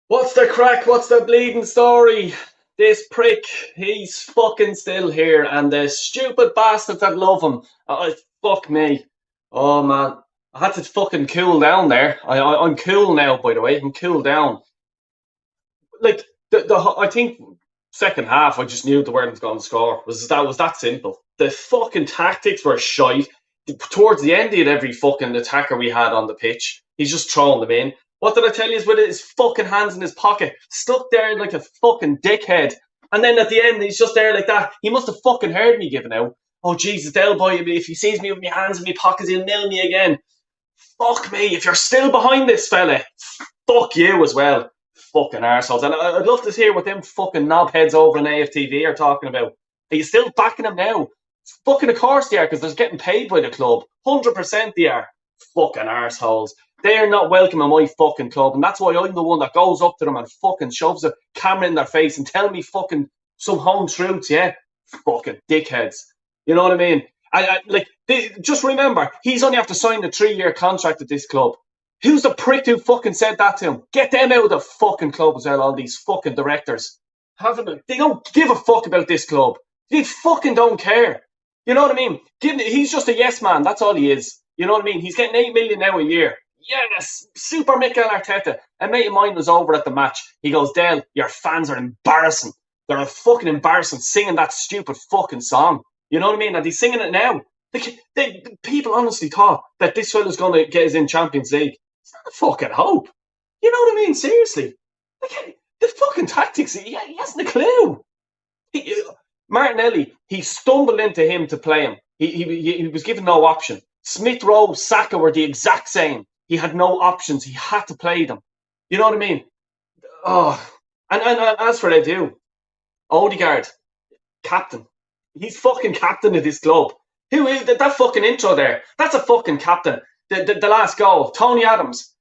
What's the crack? What's the bleeding story? This prick, he's fucking still here, and the stupid bastards that love him. Fuck me. Oh man, I had to fucking cool down there. I'm cool now, by the way. I'm cool down. Like I think second half, I just knew the weren't going to score. Was that simple? The fucking tactics were shite. Towards the end, he had every fucking attacker we had on the pitch. He's just throwing them in. What did I tell you? Is with his fucking hands in his pocket, stuck there like a fucking dickhead. And then at the end, he's just there like that. He must have fucking heard me giving out. Oh Jesus, they'll boy me if he sees me with my hands in my pockets, he'll nail me again. Fuck me! If you're still behind this fella, fuck you as well. Fucking arseholes. And I'd love to hear what them fucking knobheads over in AFTV are talking about. Are you still backing them now? Fucking of course they are, because they're getting paid by the club. 100% they are. Fucking arseholes. They're not welcome in my fucking club, and that's why I'm the one that goes up to them and fucking shoves a camera in their face and tell me fucking some home truths, yeah? Fucking dickheads. You know what I mean? Just remember, he's only have to sign a 3-year contract at this club. Who's the prick who fucking said that to him? Get them out of the fucking club as well, all these fucking directors. They don't give a fuck about this club. They fucking don't care. You know what I mean? He's just a yes man. That's all he is. You know what I mean? He's getting 8 million now a year. Yes, super Mikel Arteta. A mate of mine was over at the match. He goes, Dale, your fans are embarrassing. They're a fucking embarrassing singing that stupid fucking song. You know what I mean? And he's singing it now. People honestly thought that this fella's going to get us in Champions League. It's not a fucking hope. You know what I mean? Seriously. The fucking tactics, he hasn't a clue. Martinelli, he stumbled into him to play him. He was given no option. Smith Rowe, Saka were the exact same. He had no options. He had to play them. You know what I mean? Oh, and as for Edu, Odegaard, captain. He's fucking captain of this club. Who is that fucking intro there? That's a fucking captain. The last goal, Tony Adams.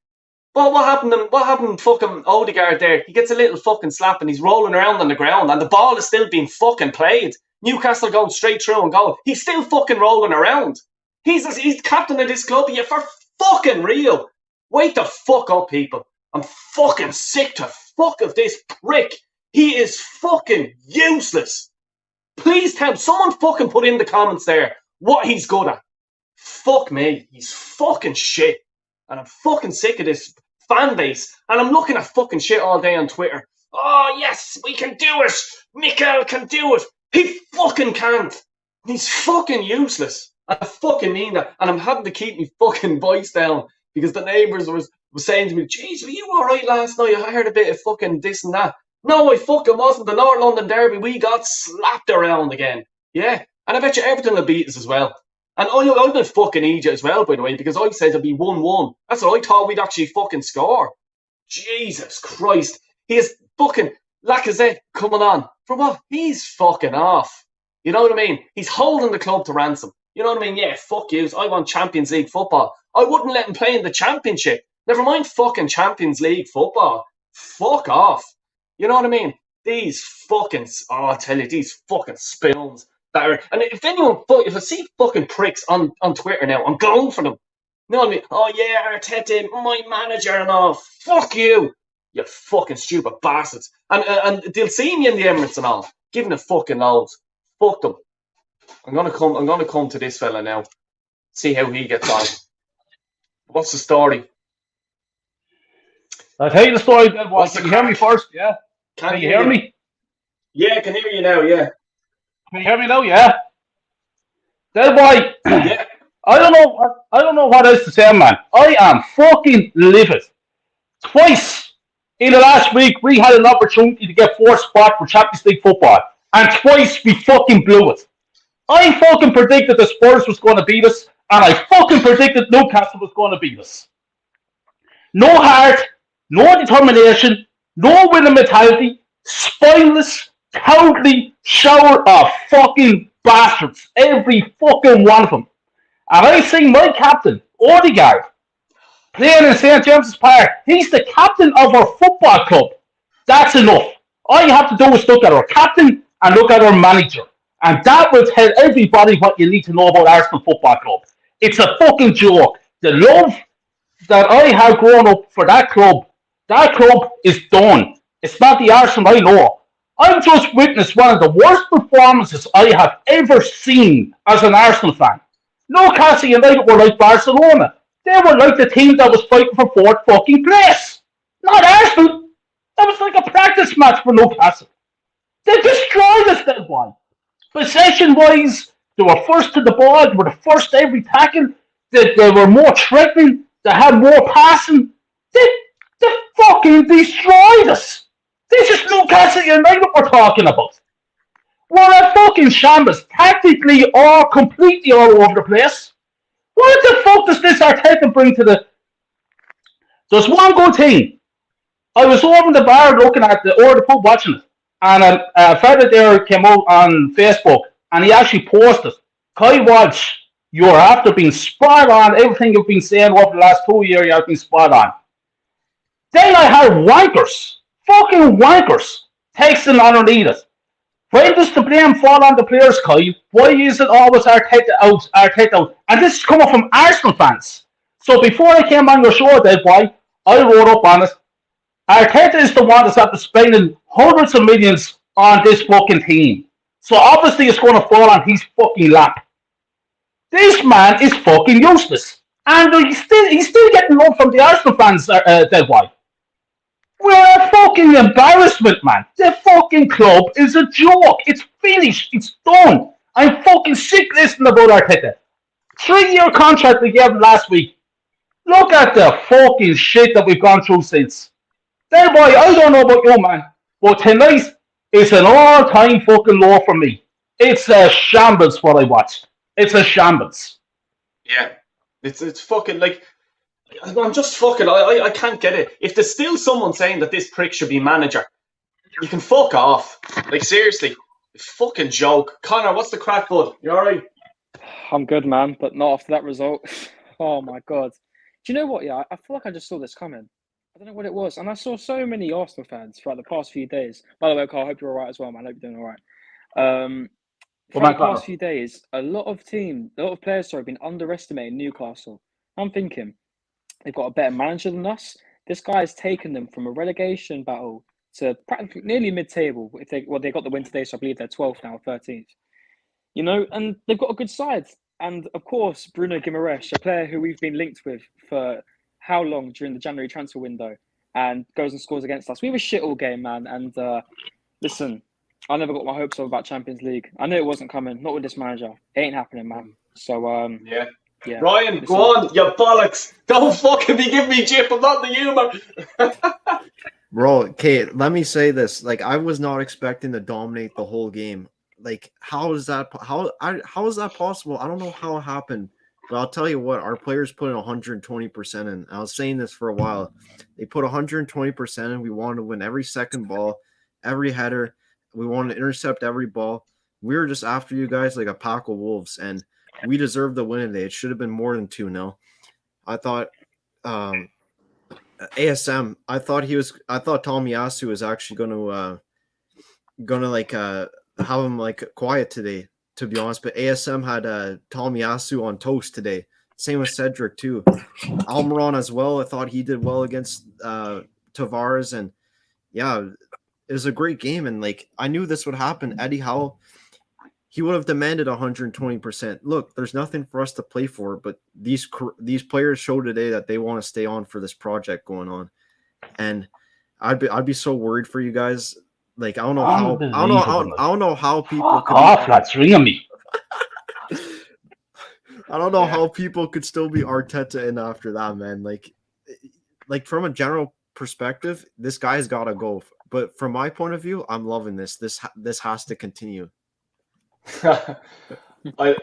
Well, what happened? What happened? Fucking Odegaard there. He gets a little fucking slap and he's rolling around on the ground, and the ball is still being fucking played. Newcastle going straight through and goal. He's still fucking rolling around. He's captain of this club. You for fucking real. Wake the fuck up, people. I'm fucking sick to fuck of this prick. He is fucking useless. Please tell someone fucking put in the comments there what he's good at. Fuck me. He's fucking shit. And I'm fucking sick of this fan base. And I'm looking at fucking shit all day on Twitter. Oh, yes, we can do it. Mikel can do it. He fucking can't. He's fucking useless. I fucking mean that. And I'm having to keep my fucking voice down because the neighbours was saying to me, "Jeez, were you alright last night? I heard a bit of fucking this and that." No, I fucking wasn't. The North London Derby, we got slapped around again. Yeah. And I bet you Everton will beat us as well. And I'm a fucking idiot as well, by the way, because I said it'd be 1-1. That's what I thought we'd actually fucking score. Jesus Christ. He is fucking Lacazette coming on. For what? He's fucking off. You know what I mean? He's holding the club to ransom. You know what I mean? Yeah, fuck you. I want Champions League football. I wouldn't let him play in the Championship. Never mind fucking Champions League football. Fuck off. You know what I mean? These fucking... Oh, I tell you, these fucking spoons. And if I see fucking pricks on Twitter now, I'm going for them. You know what I mean? Oh yeah, Arteta, my manager and all. Fuck you, you fucking stupid bastards. And they'll see me in the Emirates and all, giving a fucking loads. Fuck them. I'm gonna come to this fella now. See how he gets on. What's the story? I'll tell you the story. Can you hear me first? Yeah. Can you hear me? Yeah, I can hear you now. Yeah. Can you hear me now? Yeah. Del boy. Yeah. I don't know what else to say, man. I am fucking livid. Twice in the last week, we had an opportunity to get fourth spot for Champions League football, and twice we fucking blew it. I fucking predicted the Spurs was going to beat us, and I fucking predicted Newcastle was going to beat us. No heart, no determination, no winning mentality, spineless, cowardly shower of fucking bastards. Every fucking one of them. And I see my captain, Odegaard, playing in St. James's Park. He's the captain of our football club. That's enough. All you have to do is look at our captain and look at our manager. And that will tell everybody what you need to know about Arsenal Football Club. It's a fucking joke. The love that I have grown up for that club That club is done. It's not the Arsenal I know. I've just witnessed one of the worst performances I have ever seen as an Arsenal fan. Newcastle United were like Barcelona. They were like the team that was fighting for fourth fucking place. Not Arsenal. That was like a practice match for Newcastle. They destroyed us that one. Possession wise, they were first to the ball, they were the first to every tackle, they were more threatening, they had more passing. They, they fucking destroyed us. This is Newcastle United we're talking about. We're a fucking shambles, tactically or completely all over the place. What the fuck does this Arteta bring to the... There's one good thing. I was over in the bar looking at or the pub watching it, and a fella there came out on Facebook, and he actually posted, Kyle Walsh, you're after being spot on, everything you've been saying over the last 2 years, you've been spot on. Then I had wankers, fucking wankers, texting underneath it. When does the blame fall on the players, Kyle? Why is it always Arteta out, Arteta out? And this is coming from Arsenal fans. So before I came on your show, that boy, I wrote up on it. Arteta is the one that's after spending hundreds of millions on this fucking team. So obviously it's going to fall on his fucking lap. This man is fucking useless. And he's still getting love from the Arsenal fans, that boy. We're a fucking embarrassment, man. The fucking club is a joke. It's finished. It's done. I'm fucking sick listening about Arteta. 3-year contract we gave him last week. Look at the fucking shit that we've gone through since. Then, boy, I don't know about you, man, but tonight is an all-time fucking low for me. It's a shambles what I watched. It's a shambles. Yeah. It's fucking like... I'm just fucking... I can't get it. If there's still someone saying that this prick should be manager, you can fuck off. Like, seriously. Fucking joke. Connor, what's the crack, bud? You alright? I'm good, man, but not after that result. Oh, my God. Do you know what? Yeah, I feel like I just saw this coming. I don't know what it was. And I saw so many Arsenal fans throughout the past few days. By the way, Carl, I hope you're all right as well, man. I hope you're doing all right. Throughout the past few days, a lot of players have been underestimating Newcastle. I'm thinking, they've got a better manager than us. This guy has taken them from a relegation battle to practically nearly mid-table. They got the win today, so I believe they're 12th now, 13th. You know, and they've got a good side. And, of course, Bruno Guimaraes, a player who we've been linked with for how long during the January transfer window, and goes and scores against us. We have a shit all game, man. And listen, I never got my hopes up about Champions League. I knew it wasn't coming, not with this manager. It ain't happening, man. So, yeah. Ryan, go on, you bollocks. Don't fucking be giving me jip. I'm not the humour. Bro, okay, let me say this. Like, I was not expecting to dominate the whole game. Like, how is that possible? I don't know how it happened. But I'll tell you what, our players put in 120% in. I was saying this for a while. They put 120% in. We wanted to win every second ball, every header. We wanted to intercept every ball. We were just after you guys like a pack of wolves, and we deserved the win today. It should have been more than 2-0. I thought ASM, I thought Tomiyasu was actually gonna have him like quiet today, to be honest, but ASM had Tomiyasu on toast today. Same with Cedric too. Almiron as well. I thought he did well against Tavares, and yeah, it was a great game. And like, I knew this would happen. Eddie Howe, he would have demanded 120%. Look, there's nothing for us to play for, but these players showed today that they want to stay on for this project going on, and I'd be so worried for you guys. Like, I don't know how people could that's ringing me. I don't know how people could still be Arteta in after that, man. Like from a general perspective, this guy's got to go. But from my point of view, I'm loving this. This has to continue. I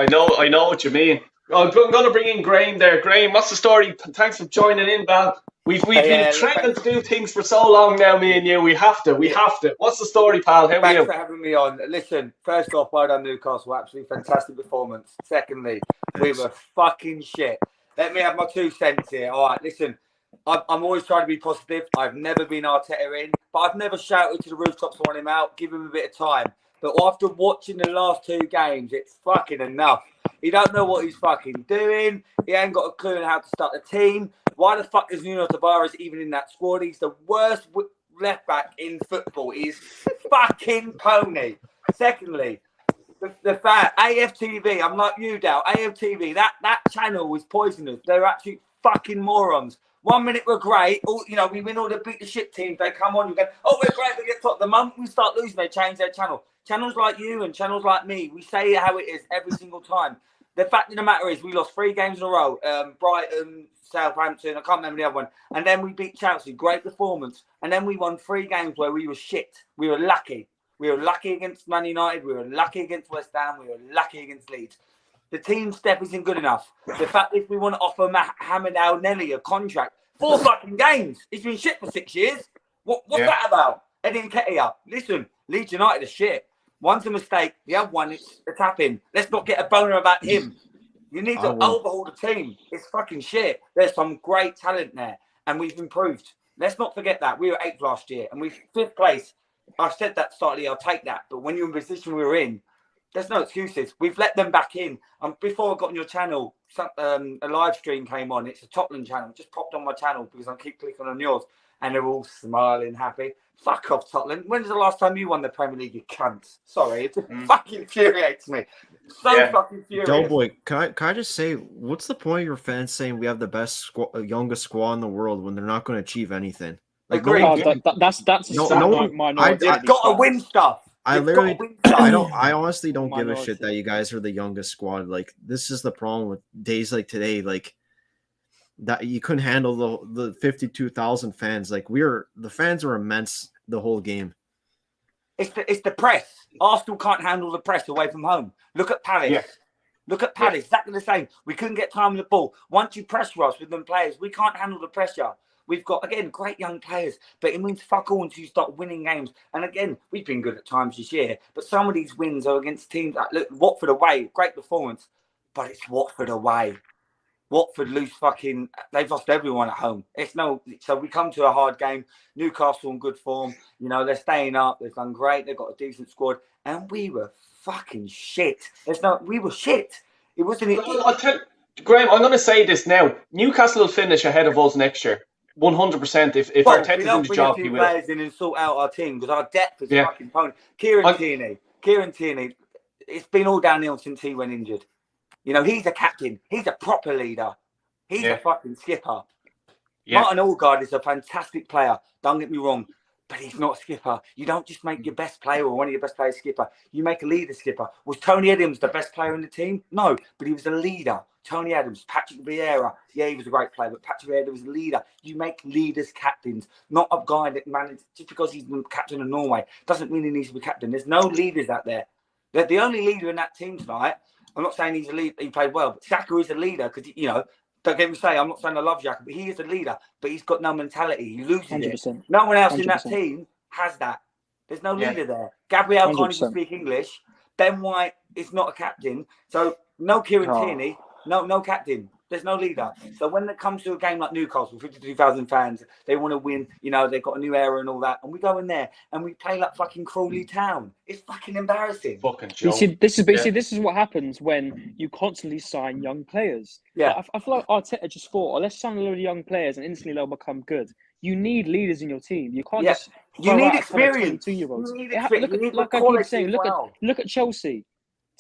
know what you mean. I'm going to bring in Graham there. Graham, what's the story? Thanks for joining in, man. We've been threatening to do things for so long now, me and you. We have to. What's the story, pal? How are you? Thanks for having me on. Listen, first off, well done, Newcastle. Absolutely fantastic performance. Secondly, we were fucking shit. Let me have my 2 cents here. All right, listen, I'm always trying to be positive. I've never been Arteta in, but I've never shouted to the rooftops to want him out. Give him a bit of time. But after watching the last 2 games, it's fucking enough. He don't know what he's fucking doing. He ain't got a clue on how to start the team. Why the fuck is Nuno Tavares even in that squad? He's the worst left back in football. He's fucking pony. Secondly, the fact AFTV, I'm like you, Dal. AFTV, that channel is poisonous. They're absolute fucking morons. 1 minute we're great, we win all the beat the shit teams. They come on, you go, oh, we're great. We get top. The moment we start losing, they change their channel. Channels like you and channels like me, we say how it is every single time. The fact of the matter is, we lost 3 games in a row. Brighton, Southampton, I can't remember the other one. And then we beat Chelsea, great performance. And then we won 3 games where we were shit. We were lucky. We were lucky against Man United. We were lucky against West Ham. We were lucky against Leeds. The team step isn't good enough. The fact is we want to offer Mohamed El Neni a contract. 4 fucking games. He's been shit for 6 years. What's that about? Eddie Nketiah. Listen, Leeds United are shit. One's a mistake. The other one is a tap-in. Let's not get a boner about him. You need to overhaul the team. It's fucking shit. There's some great talent there. And we've improved. Let's not forget that. We were 8th last year. And we're 5th place. I said that slightly. I'll take that. But when you're in the position we were in, there's no excuses. We've let them back in. Before I got on your channel, a live stream came on. It's a Tottenham channel. It just popped on my channel because I keep clicking on yours. And they're all smiling, happy. Fuck off, Tottenham. When's the last time you won the Premier League, you cunts? Sorry, it just fucking infuriates me. Fucking furious. Doughboy, can I just say, what's the point of your fans saying we have the best youngest squad in the world when they're not going to achieve anything? Like, Agreed. That's minority. I've got to win stuff. I honestly don't give a shit that you guys are the youngest squad. Like, this is the problem with days like today. Like, that you couldn't handle the 52,000 fans. Like, the fans are immense the whole game. It's the press. Arsenal can't handle the press away from home. Look at Palace. Yeah. Look at Palace. Exactly the same. We couldn't get time on the ball. Once you press rush with them players, we can't handle the pressure. We've got, again, great young players, but it means fuck all until you start winning games. And again, we've been good at times this year, but some of these wins are against teams like, look, Watford away, great performance, but it's Watford away. Watford they've lost everyone at home. So we come to a hard game. Newcastle in good form. They're staying up. They've done great. They've got a decent squad. And we were fucking shit. We were shit. It wasn't. Graham, I'm going to say this now. Newcastle will finish ahead of us next year. 100%. If Arteta does the job, he will. Players in and sort out our team because our depth is fucking pony. Kieran Tierney. It's been all downhill since he went injured. He's a captain. He's a proper leader. He's a fucking skipper. Yeah. Martin Odegaard is a fantastic player. Don't get me wrong, but he's not a skipper. You don't just make your best player or one of your best players skipper. You make a leader skipper. Was Tony Adams the best player in the team? No, but he was a leader. Tony Adams, Patrick Vieira. Yeah, he was a great player, but Patrick Vieira was a leader. You make leaders captains, not a guy that manages. Just because he's the captain of Norway doesn't mean he needs to be captain. There's no leaders out there. They're the only leader in that team tonight. I'm not saying he's a leader. He played well, but Xhaka is a leader because, don't get me say, I'm not saying I love Xhaka, but he is a leader, but he's got no mentality. He loses 100%. It. No one else 100%. In that team has that. There's no leader there. Gabriel 100%. Can't even speak English. Ben White is not a captain. So no Kieran Tierney, no captain. There's no leader. So when it comes to a game like Newcastle, 52,000 fans, they want to win. They've got a new era and all that. And we go in there and we play like fucking Crawley Town. It's fucking embarrassing. Fucking joke. This is what happens when you constantly sign young players. Yeah. Like, I feel like Arteta just thought, let's sign a load of young players and instantly they'll become good. You need leaders in your team. You can't just. You need experience. 22-years. Look at Chelsea.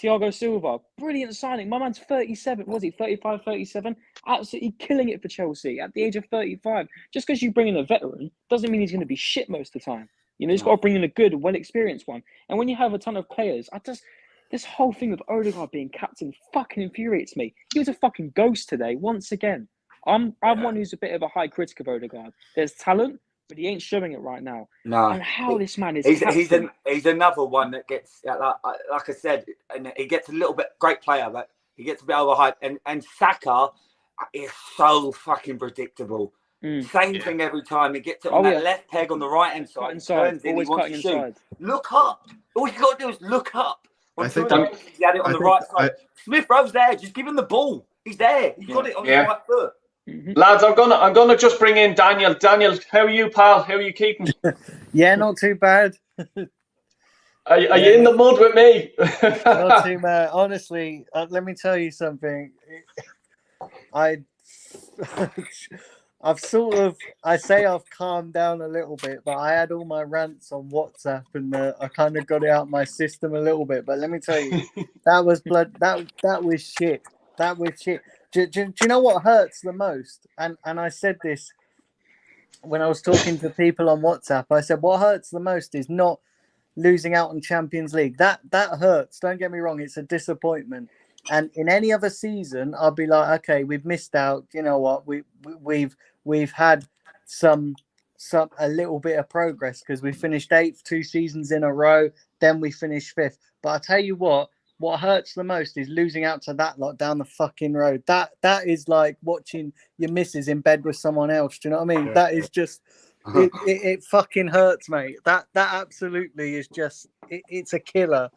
Thiago Silva, brilliant signing. My man's 37. Was he 35, 37? Absolutely killing it for Chelsea at the age of 35. Just because you bring in a veteran doesn't mean he's going to be shit most of the time. You've got to bring in a good, well-experienced one. And when you have a ton of players, this whole thing of Odegaard being captain fucking infuriates me. He was a fucking ghost today, once again. I'm one who's a bit of a high critic of Odegaard. There's talent, but he ain't showing it right now. No, and how this man is. He's another one that gets like I said, and he gets a little bit great player, but he gets a bit overhyped. And Saka is so fucking predictable. Same thing every time. He gets it on that left peg on the right hand side. Turns in, he wants to shoot. Look up. All you got to do is look up. I think he had it on the right side. Smith Rowe's there. Just give him the ball. He's there. He's got it on his right foot. Mm-hmm. Lads, I'm gonna just bring in Daniel. Daniel, how are you, pal? How are you keeping? Yeah, not too bad. Are you in the mud with me? Not too bad. Honestly, let me tell you something. I I've sort of, I say I've calmed down a little bit, but I had all my rants on WhatsApp and I kind of got it out of my system a little bit. But let me tell you, that was that was shit. That was shit. Do you know what hurts the most? And I said this when I was talking to people on WhatsApp. I said, what hurts the most is not losing out on Champions League. That hurts. Don't get me wrong. It's a disappointment. And in any other season, I'll be like, okay, we've missed out. You know what? We've had a little bit of progress because we finished 8th 2 seasons in a row. Then we finished 5th. But I tell you what hurts the most is losing out to that lot down the fucking road. That is like watching your missus in bed with someone else. Do you know what I mean? That is just it fucking hurts, mate. That absolutely is just it's a killer.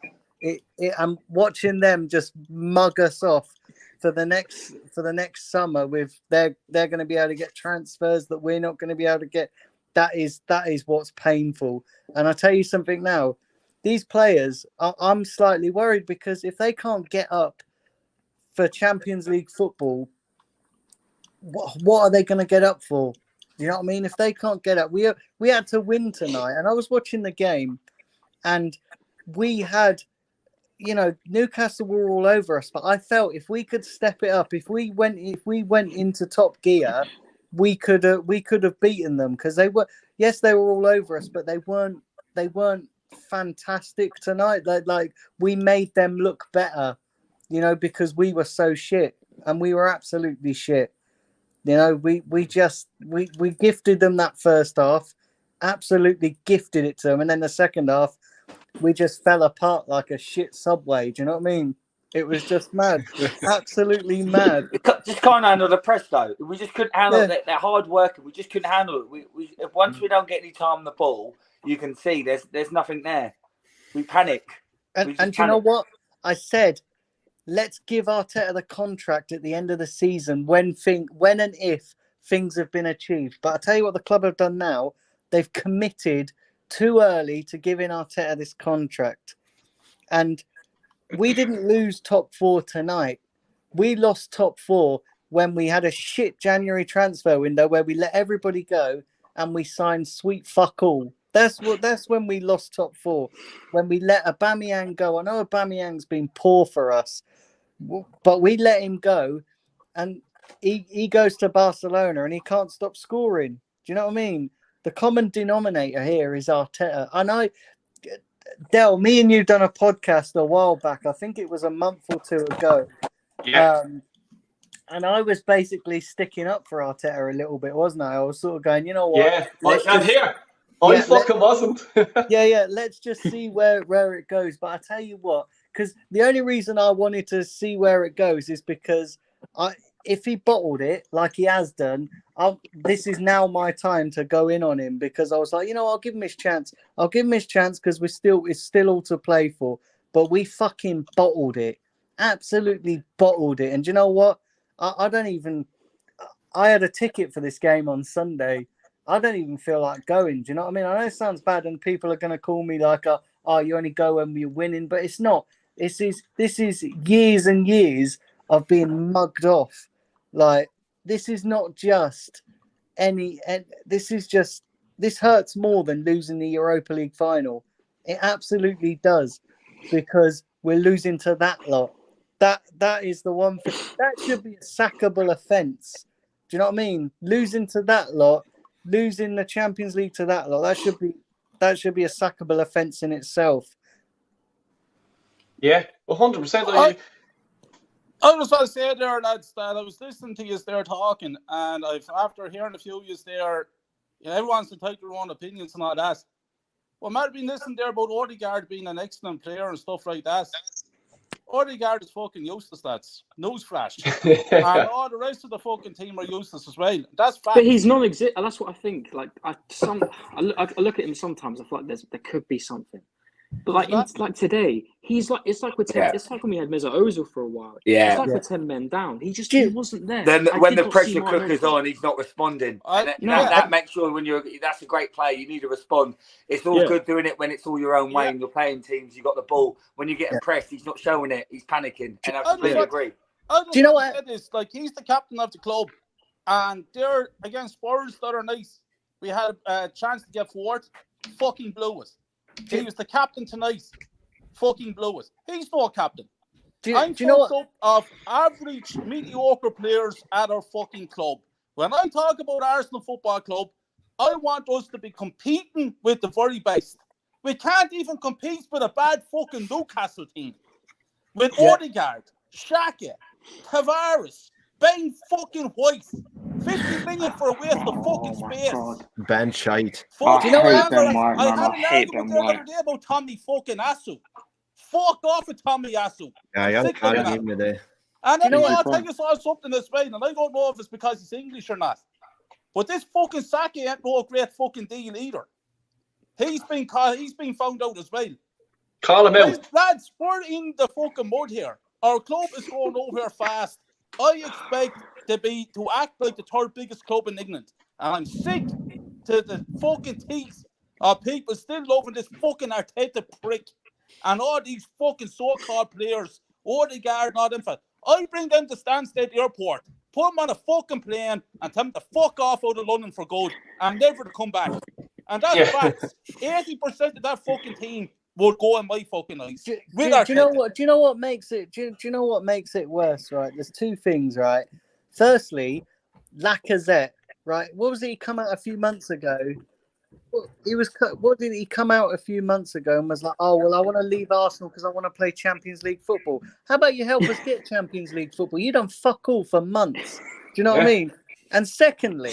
I'm watching them just mug us off for the next summer with they're going to be able to get transfers that we're not going to be able to get. That is what's painful. And I tell you something now, these players, I'm slightly worried because if they can't get up for Champions League football, what are they going to get up for? You know what I mean? If they can't get up, we had to win tonight. And I was watching the game, and we had, Newcastle were all over us. But I felt if we could step it up, if we went into top gear, we could have beaten them because they were all over us, but they weren't fantastic tonight. Like we made them look better, because we were so shit and we were absolutely shit. We gifted them that first half, absolutely gifted it to them, and then the second half we just fell apart like a shit Subway. Do you know what I mean? It was just mad, absolutely mad. Just can't handle the press though. We just couldn't handle that hard work. We just couldn't handle it. Once we don't get any time on the ball, you can see there's nothing there. We panic. And you know what? I said, let's give Arteta the contract at the end of the season when and if things have been achieved. But I tell you what the club have done now. They've committed too early to giving Arteta this contract. And we didn't lose top 4 tonight. We lost top 4 when we had a shit January transfer window where we let everybody go and we signed sweet fuck all. That's when we lost top 4. When we let Aubameyang go. I know Aubameyang's been poor for us, but we let him go, and he goes to Barcelona and he can't stop scoring. Do you know what I mean? The common denominator here is Arteta. And Del, me and you done a podcast a while back. I think it was a month or 2 ago. Yeah. And I was basically sticking up for Arteta a little bit, wasn't I? I was sort of going, you know what? Yeah, I'm here. I fucking wasn't. Yeah. Let's just see where it goes. But I tell you what, because the only reason I wanted to see where it goes is because if he bottled it like he has done, this is now my time to go in on him, because I was like, I'll give him his chance. I'll give him his chance because it's still all to play for. But we fucking bottled it. Absolutely bottled it. And do you know what? I had a ticket for this game on Sunday. I don't even feel like going. Do you know what I mean? I know it sounds bad and people are going to call me like, oh, you only go when we're winning, but it's not. This is years and years of being mugged off. Like, this is not just this hurts more than losing the Europa League final. It absolutely does, because we're losing to that lot. That is the one thing. That should be a sackable offence. Do you know what I mean? Losing to that lot, losing the Champions League to that lot, that should be a sackable offence in itself. Yeah, 100%. I was going to say there, lads, that I was listening to you there talking, and after hearing a few of you there, everyone's entitled to their own opinions and all that. Well, might have been listening there about Odegaard being an excellent player and stuff like that. Odegaard is fucking useless, lads. Newsflash. And all the rest of the fucking team are useless as well. That's fact. But he's non-existent. That's what I think. Like, I look at him sometimes. I feel like there could be something. But like today, he's like, it's like it's like when we had Mesut Ozil for a while. It's like we're 10 men down. He wasn't there. Then when the pressure cooker's on, he's not responding. That makes sure that's a great player. You need to respond. It's all good doing it when it's all your own way and you're playing teams. You got the ball. When you get pressed, he's not showing it. He's panicking. And I completely agree. Do you know what? Like, he's the captain of the club. And they're against Spurs the other night. We had a chance to get fourth. Fucking blew it. He was the captain tonight. Fucking blew it. He's no captain. I'm do you know fucked up of average, mediocre players at our fucking club. When I talk about Arsenal Football Club, I want us to be competing with the very best. We can't even compete with a bad fucking Newcastle team. With Odegaard, Xhaka, Tavares, Ben fucking White. 50 million for a waste of fucking space. Ben Shite. I Fucking hate remember, Ben White, I man. had I an hate argument Ben the other White. day about Tommy fucking Asu. Fuck off with Tommy Asu. Yeah, I I'm got sick a of bad that. game today. And you know anyway, what? I'll tell you something as well, and I don't know if it's because he's English or not. But this fucking Saki ain't no great fucking deal either. He's been found out as well. Call him out. Lads, we're in the fucking mud here. Our club is going nowhere fast. I expect to act like the third biggest club in England. And I'm sick to the fucking teeth of people still loving this fucking Arteta prick. And all these fucking so-called players, Odegaard and all them. I bring them to Stansted Airport, put them on a fucking plane and tell them to fuck off out of London for good and never to come back. And that's facts. 80% of that fucking team would go in my fucking eyes. Do you know what makes it? Do you know what makes it worse? Right, there's two things. Right, firstly, Lacazette. Right, what was it? He come out a few months ago. What did he come out a few months ago and was like, oh well, I want to leave Arsenal because I want to play Champions League football. How about you help us get Champions League football? You done fuck all for months. Do you know what I mean? And secondly,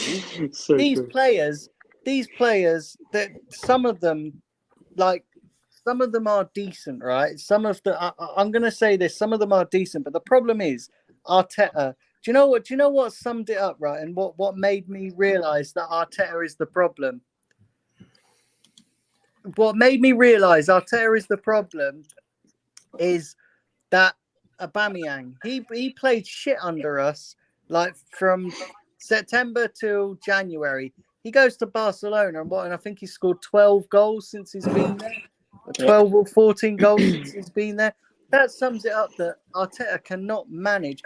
these players, that some of them are decent, right? I'm going to say this, some of them are decent, but the problem is Arteta. Do you know what summed it up, right? And what made me realize that Arteta is the problem? What made me realize Arteta is the problem is that Aubameyang, he played shit under us, like from September till January. He goes to Barcelona and I think he scored 12 goals since he's been there. 12 or 14 goals since he's been there. That sums it up that Arteta cannot manage.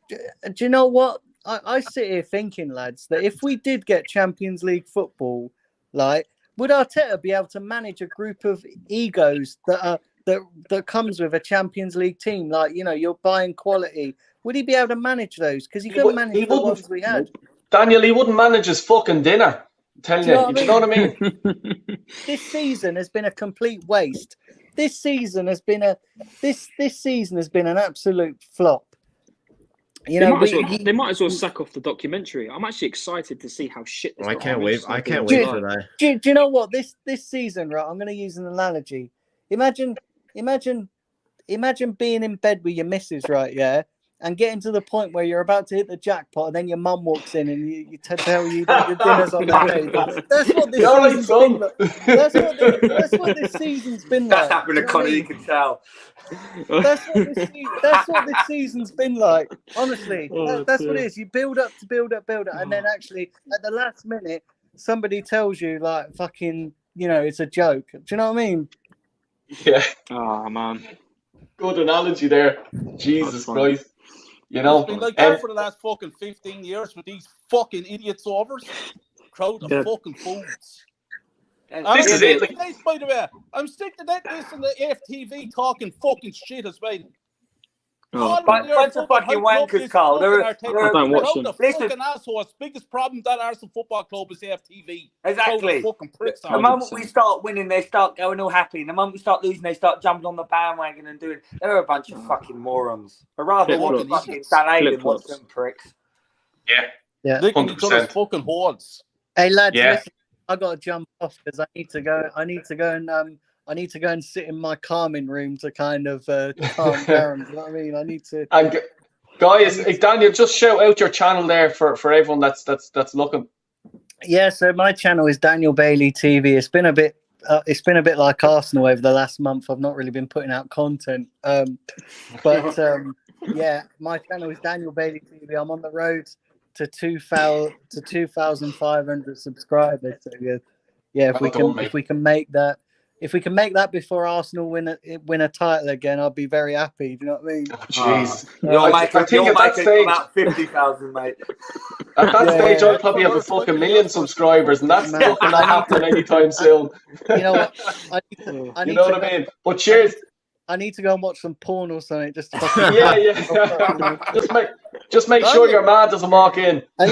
Do you know what? I sit here thinking, lads, that if we did get Champions League football, like, would Arteta be able to manage a group of egos that comes with a Champions League team? Like, you know, you're buying quality. Would he be able to manage those? Because he couldn't manage the ones we had. Daniel, he wouldn't manage his fucking dinner. I'm telling you. Do you know what I mean? This season has been a complete waste. This season has been an absolute flop. You know, they might as well sack off the documentary. I'm actually excited to see how shit this. I can't wait. I can't wait for that. Do you know what this season? Right, I'm going to use an analogy. Imagine being in bed with your missus, right? Yeah, and getting to the point where you're about to hit the jackpot, and then your mum walks in and you tell you that your dinner's on the table. That's what this season's been like. That's what this season's been like. That's happened to Connor, you can tell. That's what this season's been like. Honestly, that's what it is. You build up, and then actually at the last minute, somebody tells you like, "Fucking, you know, it's a joke." Do you know what I mean? Yeah. Oh man. Good analogy there. Jesus Christ. You know, it's been like that for the last fucking 15 years with these fucking idiots overs. Crowd of fucking fools. This is it. By the way, I'm sick to death listening to AFTV talking fucking shit as well. Bunch of fucking wankers, Carl. I don't watch them. Fucking assholes. Biggest problem that Arsenal Football Club is AFTV. Exactly. The moment we start winning, they start going all happy. And the moment we start losing, they start jumping on the bandwagon and doing. They're a bunch of fucking morons. I'd rather watch fucking Dan Ayden watch them pricks. Yeah. Licking each other's fucking horns. Hey lads, listen, I got to jump off because I need to go and sit in my calming room to kind of calm down. You know what I mean? I need to. And guys, Daniel, just shout out your channel there for everyone that's looking. Yeah, so my channel is Daniel Bailey TV. It's been a bit like Arsenal over the last month. I've not really been putting out content, but my channel is Daniel Bailey TV. I'm on the road to 2,500 subscribers. So if we can make that. if we can make that before Arsenal win a title again, I'll be very happy. Do you know what I mean? Jeez. You're think at that stage, about 50,000, mate. At that stage, Yeah. I'd probably have a fucking million subscribers, and that's Man, fucking not happening anytime soon. You know what? I You need know to what go, I mean? But cheers. I need to go and watch some porn or something. Just to fucking Yeah. Just make sure your man doesn't walk in. At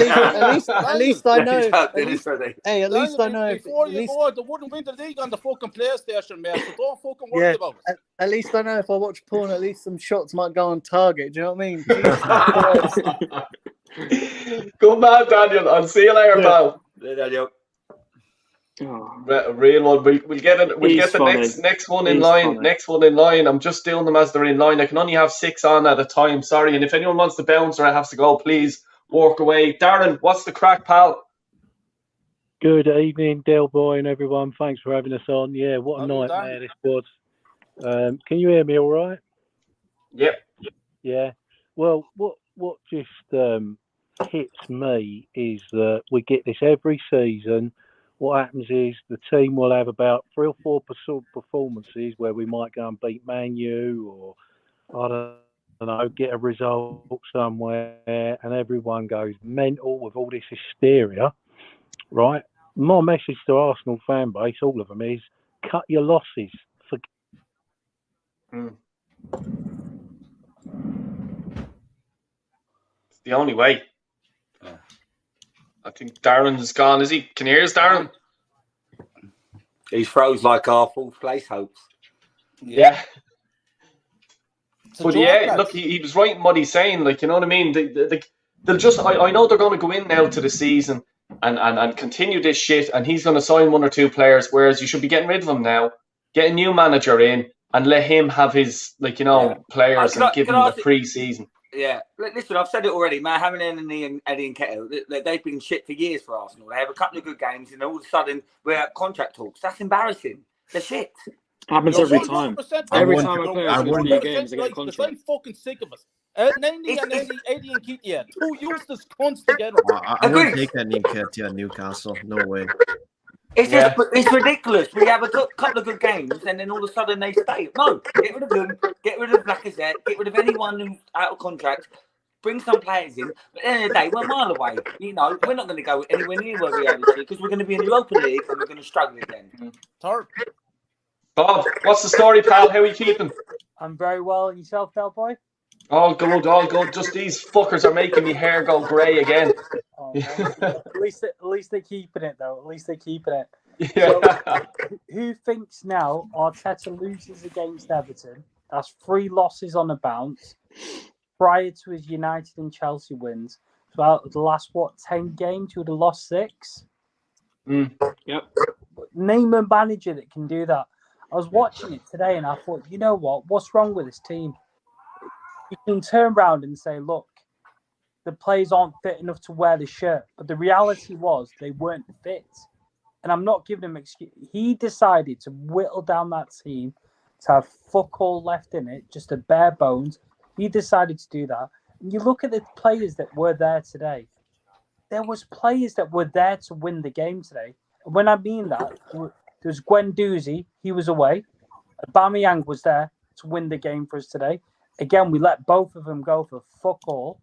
least I know. Hey, at least I know. Before you go, they wouldn't win the league on the fucking PlayStation, mate. So don't fucking worry about it. At least I know if I watch porn, at least some shots might go on target. Do you know what I mean? Good man, Daniel. I'll see you later, pal. Daniel. A real one. We'll get it. We'll get the next one in line. Funny. Next one in line. I'm just doing them as they're in line. I can only have 6 on at a time. Sorry. And if anyone wants to bounce or has to go, please walk away. Darren, what's the crack, pal? Good evening, Del Boy and everyone. Thanks for having us on. Yeah, what a Hello, nightmare this was. Can you hear me all right? Yep. Yeah. Well, what just hits me is that we get this every season. What happens is the team will have about 3 or 4 performances where we might go and beat Man U or, I don't know, get a result somewhere, and everyone goes mental with all this hysteria, right? My message to Arsenal fan base, all of them, is cut your losses. It's the only way. I think Darren's gone. Is he? Can you hear us, Darren? He froze like our fourth place hopes. Yeah. But yeah, look, he was right in what he's saying. Like, you know what I mean? They'll just. I know they're going to go in now to the season and continue this shit, and he's going to sign 1 or 2 players. Whereas you should be getting rid of him now, get a new manager in, and let him have his players and give him the pre-season. Yeah, listen, I've said it already. Matt Hamilton and Eddie and Kettle, they've been shit for years for Arsenal. They have a couple of good games, and all of a sudden we're at contract talks. That's embarrassing. They're shit. Happens every time. Every time I play a few games, I get a contract. I'm fucking sick of it. Eddie and Ketia, 2 useless cunts together. I wouldn't take that Ketia Newcastle. No way. It's ridiculous. We have a couple of good games, and then all of a sudden they stay. No, get rid of them. Get rid of Lacazette. Get rid of anyone who's out of contract. Bring some players in. But at the end of the day, we're a mile away. You know, we're not going to go anywhere near where we are this year because we're going to be in the Europa League and we're going to struggle again. Bob, what's the story, pal? How are you keeping? I'm very well. And yourself, Del Boy? All good, all good. Just these fuckers are making me hair go grey again. Oh, at least they're keeping it, though. At least they're keeping it. Yeah. So, who thinks now Arteta loses against Everton? That's 3 losses on the bounce. Prior to his United and Chelsea wins. So out of the last, 10 games, you would have lost 6? Yep. Name a manager that can do that. I was watching it today and I thought, you know what? What's wrong with this team? You can turn around and say, look, the players aren't fit enough to wear the shirt. But the reality was they weren't fit. And I'm not giving him excuse. He decided to whittle down that team to have fuck all left in it, just a bare bones. He decided to do that. And you look at the players that were there today. There was players that were there to win the game today. And when I mean that, there was Guendouzi. He was away. Aubameyang was there to win the game for us today. Again, we let both of them go for fuck all.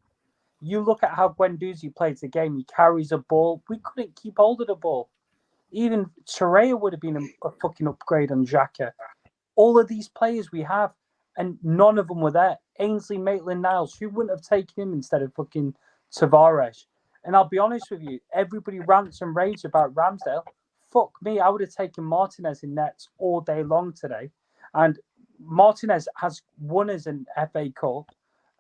You look at how Guendouzi plays the game. He carries a ball. We couldn't keep hold of the ball. Even Torreira would have been a fucking upgrade on Xhaka. All of these players we have, and none of them were there. Ainsley Maitland-Niles, who wouldn't have taken him instead of fucking Tavares? And I'll be honest with you, everybody rants and raves about Ramsdale. Fuck me, I would have taken Martinez in nets all day long today. And Martinez has won us an FA Cup.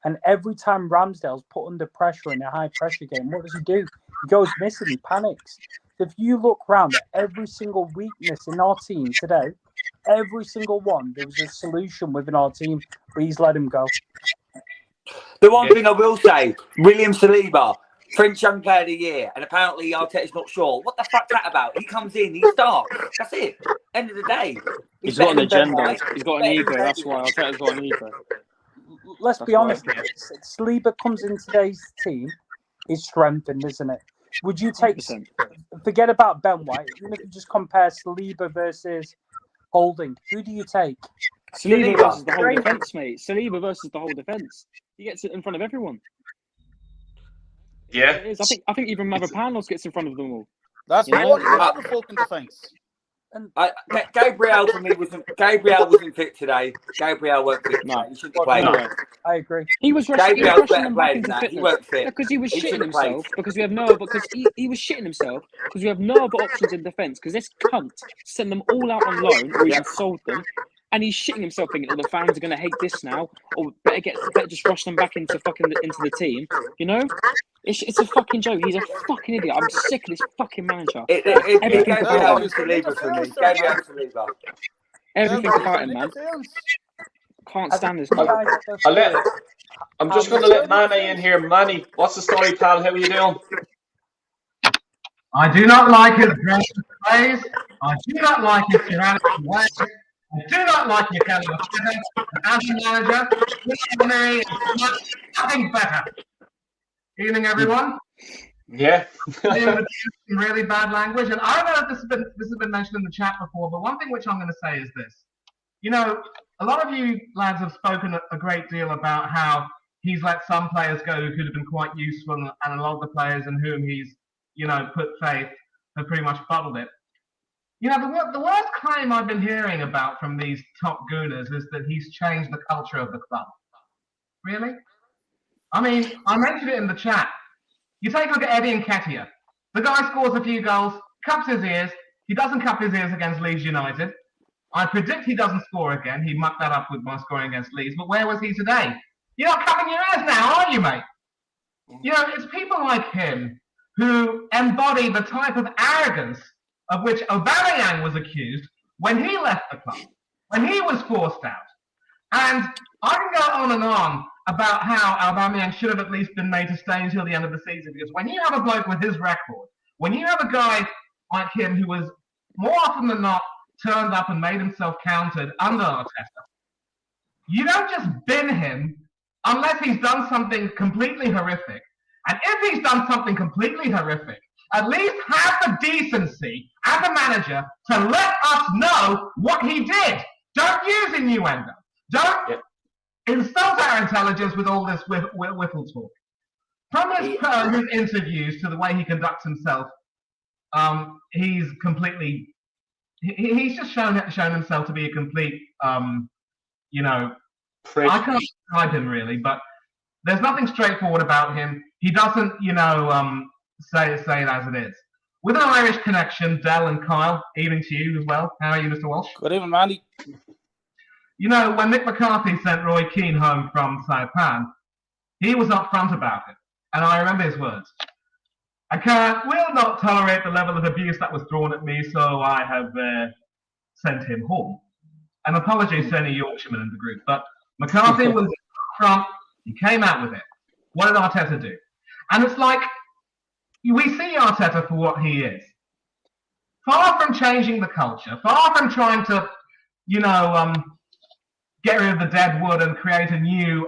And every time Ramsdale's put under pressure in a high-pressure game, what does he do? He goes missing, he panics. If you look around at every single weakness in our team today, every single one, there was a solution within our team. Please let him go. The one thing I will say, William Saliba, French Young Player of the Year, and apparently Arteta's not sure. What the fuck's that about? He comes in, he starts. That's it. End of the day. He's got an agenda. He's got an ego. That's why Arteta's got an ego. Let's be honest. Saliba comes in today's team, is strengthened, isn't it? Would you take... 100%. Forget about Ben White. Even if you just compare Saliba versus Holding. Who do you take? Saliba versus the whole defence, mate. Saliba versus the whole defence. He gets it in front of everyone. Yeah. It is. I think even Mavropanos gets in front of them all. That's You the know? one you have a fucking defence. Gabriel for me wasn't fit today. Gabriel weren't fit today. He shouldn't have played. No. I agree. He was Gabriel's rushing better them player back than into that. He fitness. weren't fit. Because he was He shitting should have played. himself. Because he was shitting himself because we have no other options in defence. Because this cunt sent them all out on loan or even sold them, and he's shitting himself thinking, "Oh, the fans are going to hate this now, or better just rush them back into the team." You know, it's a fucking joke. He's a fucking idiot. I'm sick of this fucking manager. Everything about him. Everything about him, man. Can't stand this guy. I'm just going to let Manny in here. Manny, what's the story, pal? How are you doing? I do not like his aggressive plays. I do not like his tyrannical ways. I do not like Newcastle. As a manager, me is nothing better. Evening, everyone. Yeah. Some really bad language, and I don't know if this has been mentioned in the chat before, but one thing which I'm going to say is this. You know, a lot of you lads have spoken a great deal about how he's let some players go who could have been quite useful, and a lot of the players in whom he's, you know, put faith have pretty much bottled it. You know, the worst claim I've been hearing about from these top gooners is that he's changed the culture of the club. Really? I mean, I mentioned it in the chat. You take a look at Eddie Nketiah. The guy scores a few goals, cups his ears. He doesn't cup his ears against Leeds United. I predict he doesn't score again. He mucked that up by scoring against Leeds. But where was he today? You're not cupping your ears now, are you, mate? You know, it's people like him who embody the type of arrogance of which Aubameyang was accused when he left the club, when he was forced out. And I can go on and on about how Aubameyang should have at least been made to stay until the end of the season, because when you have a bloke with his record, when you have a guy like him who was more often than not turned up and made himself counted under Arteta, you don't just bin him unless he's done something completely horrific. And if he's done something completely horrific, at least have the decency as a manager to let us know what he did. Don't use innuendo. Don't insult our intelligence with all this whiffle talk. From his interviews to the way he conducts himself, he's completely. He's just shown himself to be a complete, you know, prick. I can't describe him really, but there's nothing straightforward about him. He doesn't, you know, say it as it is. With an Irish connection, Del and Kyle, evening to you as well. How are you, Mr. Walsh? Good evening, Manny. You know, when Mick McCarthy sent Roy Keane home from Saipan, he was upfront about it. And I remember his words. I will not tolerate the level of abuse that was thrown at me, so I have sent him home. And apologies to any Yorkshiremen in the group, but McCarthy was upfront. He came out with it. What did Arteta do? And it's like, we see Arteta for what he is. Far from changing the culture, far from trying to, you know, get rid of the dead wood and create a new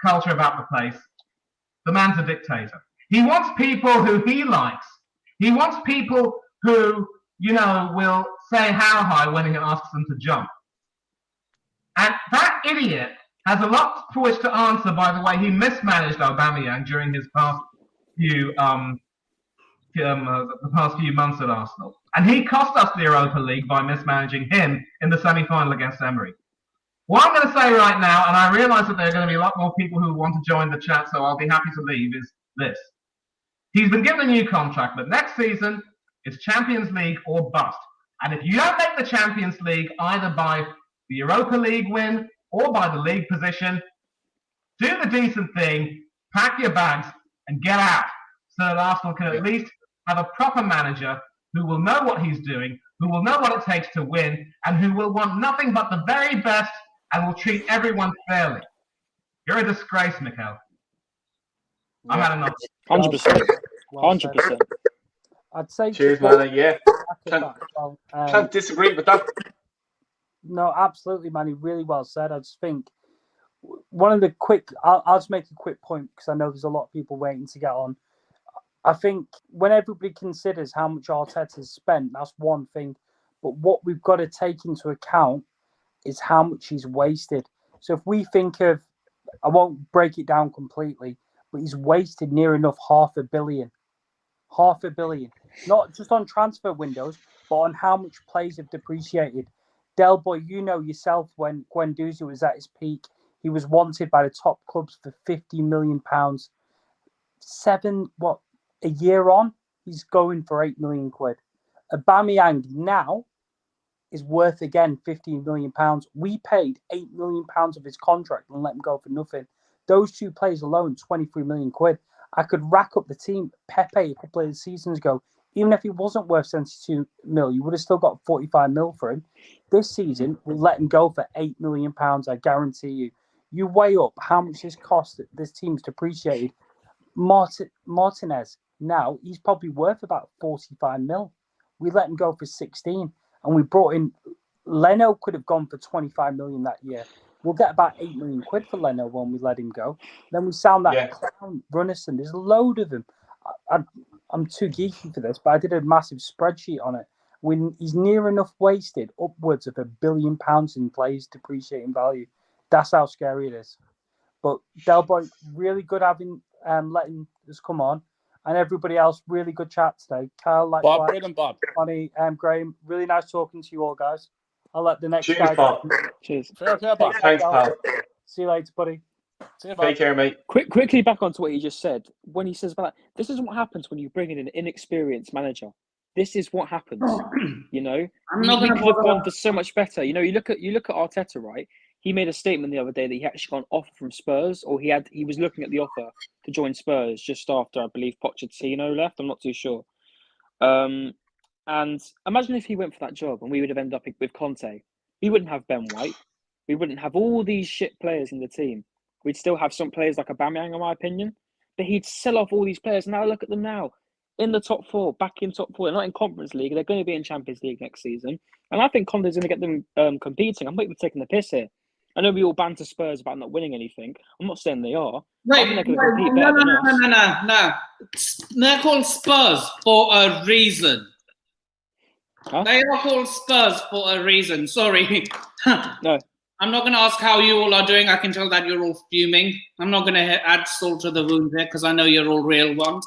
culture about the place, the man's a dictator. He wants people who he likes. He wants people who, you know, will say how high when he asks them to jump. And that idiot has a lot for which to answer by the way he mismanaged Aubameyang during his past few the past few months at Arsenal. And he cost us the Europa League by mismanaging him in the semi-final against Emery. What I'm going to say right now, and I realise that there are going to be a lot more people who want to join the chat, so I'll be happy to leave, is this. He's been given a new contract, but next season it's Champions League or bust. And if you don't make the Champions League either by the Europa League win or by the league position, do the decent thing, pack your bags, and get out, so that Arsenal can at least have a proper manager who will know what he's doing, who will know what it takes to win, and who will want nothing but the very best and will treat everyone fairly. You're a disgrace, Mikel. I've had enough. 100%. 100%. I'd say. Cheers, man. Yeah. Can't disagree with that. No, absolutely, Manny. Really well said. I just think one of the quick. I'll just make a quick point because I know there's a lot of people waiting to get on. I think when everybody considers how much Arteta's spent, that's one thing. But what we've got to take into account is how much he's wasted. So if we think of, I won't break it down completely, but he's wasted near enough $500 million. $500 million. Not just on transfer windows, but on how much players have depreciated. Del Boy, you know yourself, when Guendouzi was at his peak, he was wanted by the top clubs for £50 million. A year on, he's going for £8 million. Aubameyang now is worth again £15 million. We paid £8 million of his contract and let him go for nothing. Those two players alone, £23 million. I could rack up the team. Pepe a couple of seasons ago, even if he wasn't worth 72 mil, you would have still got 45 mil for him. This season, we'll let him go for £8 million, I guarantee you. You weigh up how much this cost that this team's depreciated. Martinez, now, he's probably worth about 45 mil. We let him go for 16, and we brought in Leno. Could have gone for 25 million that year. We'll get about £8 million for Leno when we let him go. Then we sound that clown Runnison. There's a load of them. I'm too geeky for this, but I did a massive spreadsheet on it. When he's near enough wasted, upwards of £1 billion in players depreciating value. That's how scary it is. But Del Boy, really good having letting us come on, and everybody else, really good chat today. Kyle, likewise. Bob, brilliant, Bob. Bonnie, Graham, really nice talking to you all, guys. I'll let the next Cheers, guy. Bob. Cheers. Fair play, Bob. Thanks, pal. See you later, buddy. See you, Bob. Take care, mate. Quickly back onto what he just said. When he says about this is what happens when you bring in an inexperienced manager. This is what happens. You know, we could have gone for so much better. You know, you look at Arteta, right? He made a statement the other day that he actually got an offer from Spurs, or he was looking at the offer to join Spurs just after, I believe, Pochettino left. I'm not too sure. And imagine if he went for that job and we would have ended up with Conte. We wouldn't have Ben White. We wouldn't have all these shit players in the team. We'd still have some players like Aubameyang, in my opinion. But he'd sell off all these players. Now look at them now. In the top four, back in top four. They're not in Conference League. They're going to be in Champions League next season. And I think Conte's going to get them competing. I'm not even taking the piss here. I know we all banter Spurs about not winning anything. I'm not saying they are. I think they're going to compete better than us. No. They're called Spurs for a reason. Huh? They are called Spurs for a reason. Sorry. No. I'm not going to ask how you all are doing. I can tell that you're all fuming. I'm not going to add salt to the wound here because I know you're all real ones.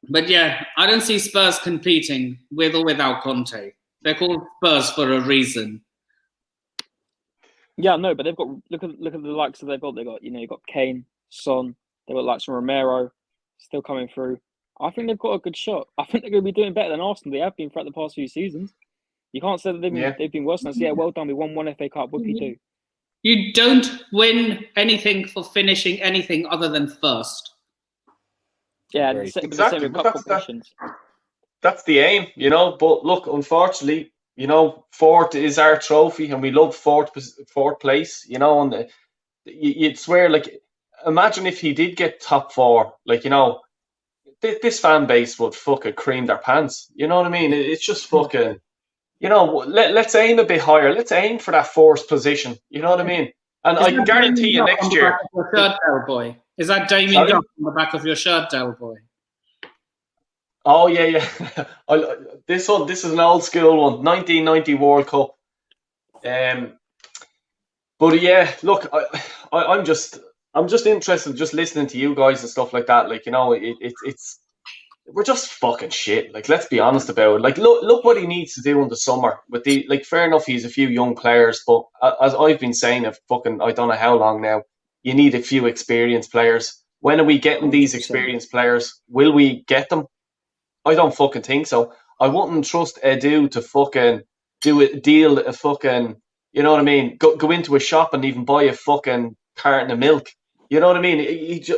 But yeah, I don't see Spurs competing with or without Conte. They're called Spurs for a reason. Yeah, no, but they've got look at the likes that they've got. You've got Kane, Son. They've got likes from Romero still coming through. I think they've got a good shot. I think they're going to be doing better than Arsenal. They have been throughout the past few seasons. You can't say that they've been worse than us. Yeah, well done. We won one FA Cup. What do you do? You don't win anything for finishing anything other than first. Yeah, Exactly. the same with cup competitions. That's the aim, you know. But look, unfortunately, you know, fourth is our trophy, and we love fourth place. You know, and you'd swear, like, imagine if he did get top four, like, you know, this fan base would fucking cream their pants. You know what I mean? It's just fucking, you know, let's aim a bit higher. Let's aim for that fourth position. You know what I mean? And I can guarantee you next year. Is that Damien Duff on the back of your shirt, Del Boy? Oh yeah. This is an old school one, 1990 World Cup. But yeah, look, I'm just interested, just listening to you guys and stuff like that. Like, you know, it's we're just fucking shit. Like, let's be honest about it. Like, look what he needs to do in the summer. With like, fair enough, he's a few young players, but as I've been saying, I don't know how long now, you need a few experienced players. When are we getting these experienced players? Will we get them? I don't fucking think so. I wouldn't trust Edu to fucking deal a fucking, you know what I mean? Go into a shop and even buy a fucking carton of milk. You know what I mean? He's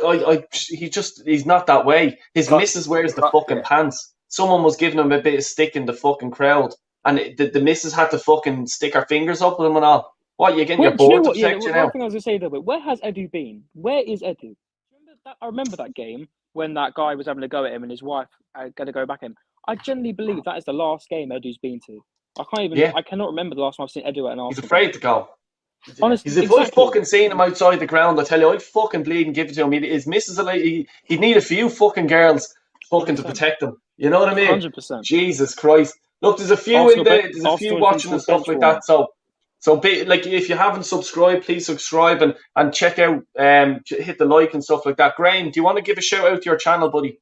not that way. His missus wears the fucking pants. Someone was giving him a bit of stick in the fucking crowd, and the missus had to fucking stick her fingers up with him and all. What, you getting your board to protect you now? One thing I was going to say though, but where has Edu been? Where is Edu? I remember that game when that guy was having a go at him and his wife going to go back at him. I genuinely believe that is the last game Edu's been to. I cannot remember the last time I've seen Edu at an Arsenal. He's afraid to go. Honestly, if I fucking seen him outside the ground, I tell you, I'd fucking bleed and give it to him. His missus, he'd need a few fucking girls fucking 100%. To protect him. You know what I mean? 100%. Jesus Christ. Look, there's a few watching and stuff like that. So be, like, if you haven't subscribed, please subscribe and check out, hit the like and stuff like that. Graham, do you want to give a shout out to your channel, buddy?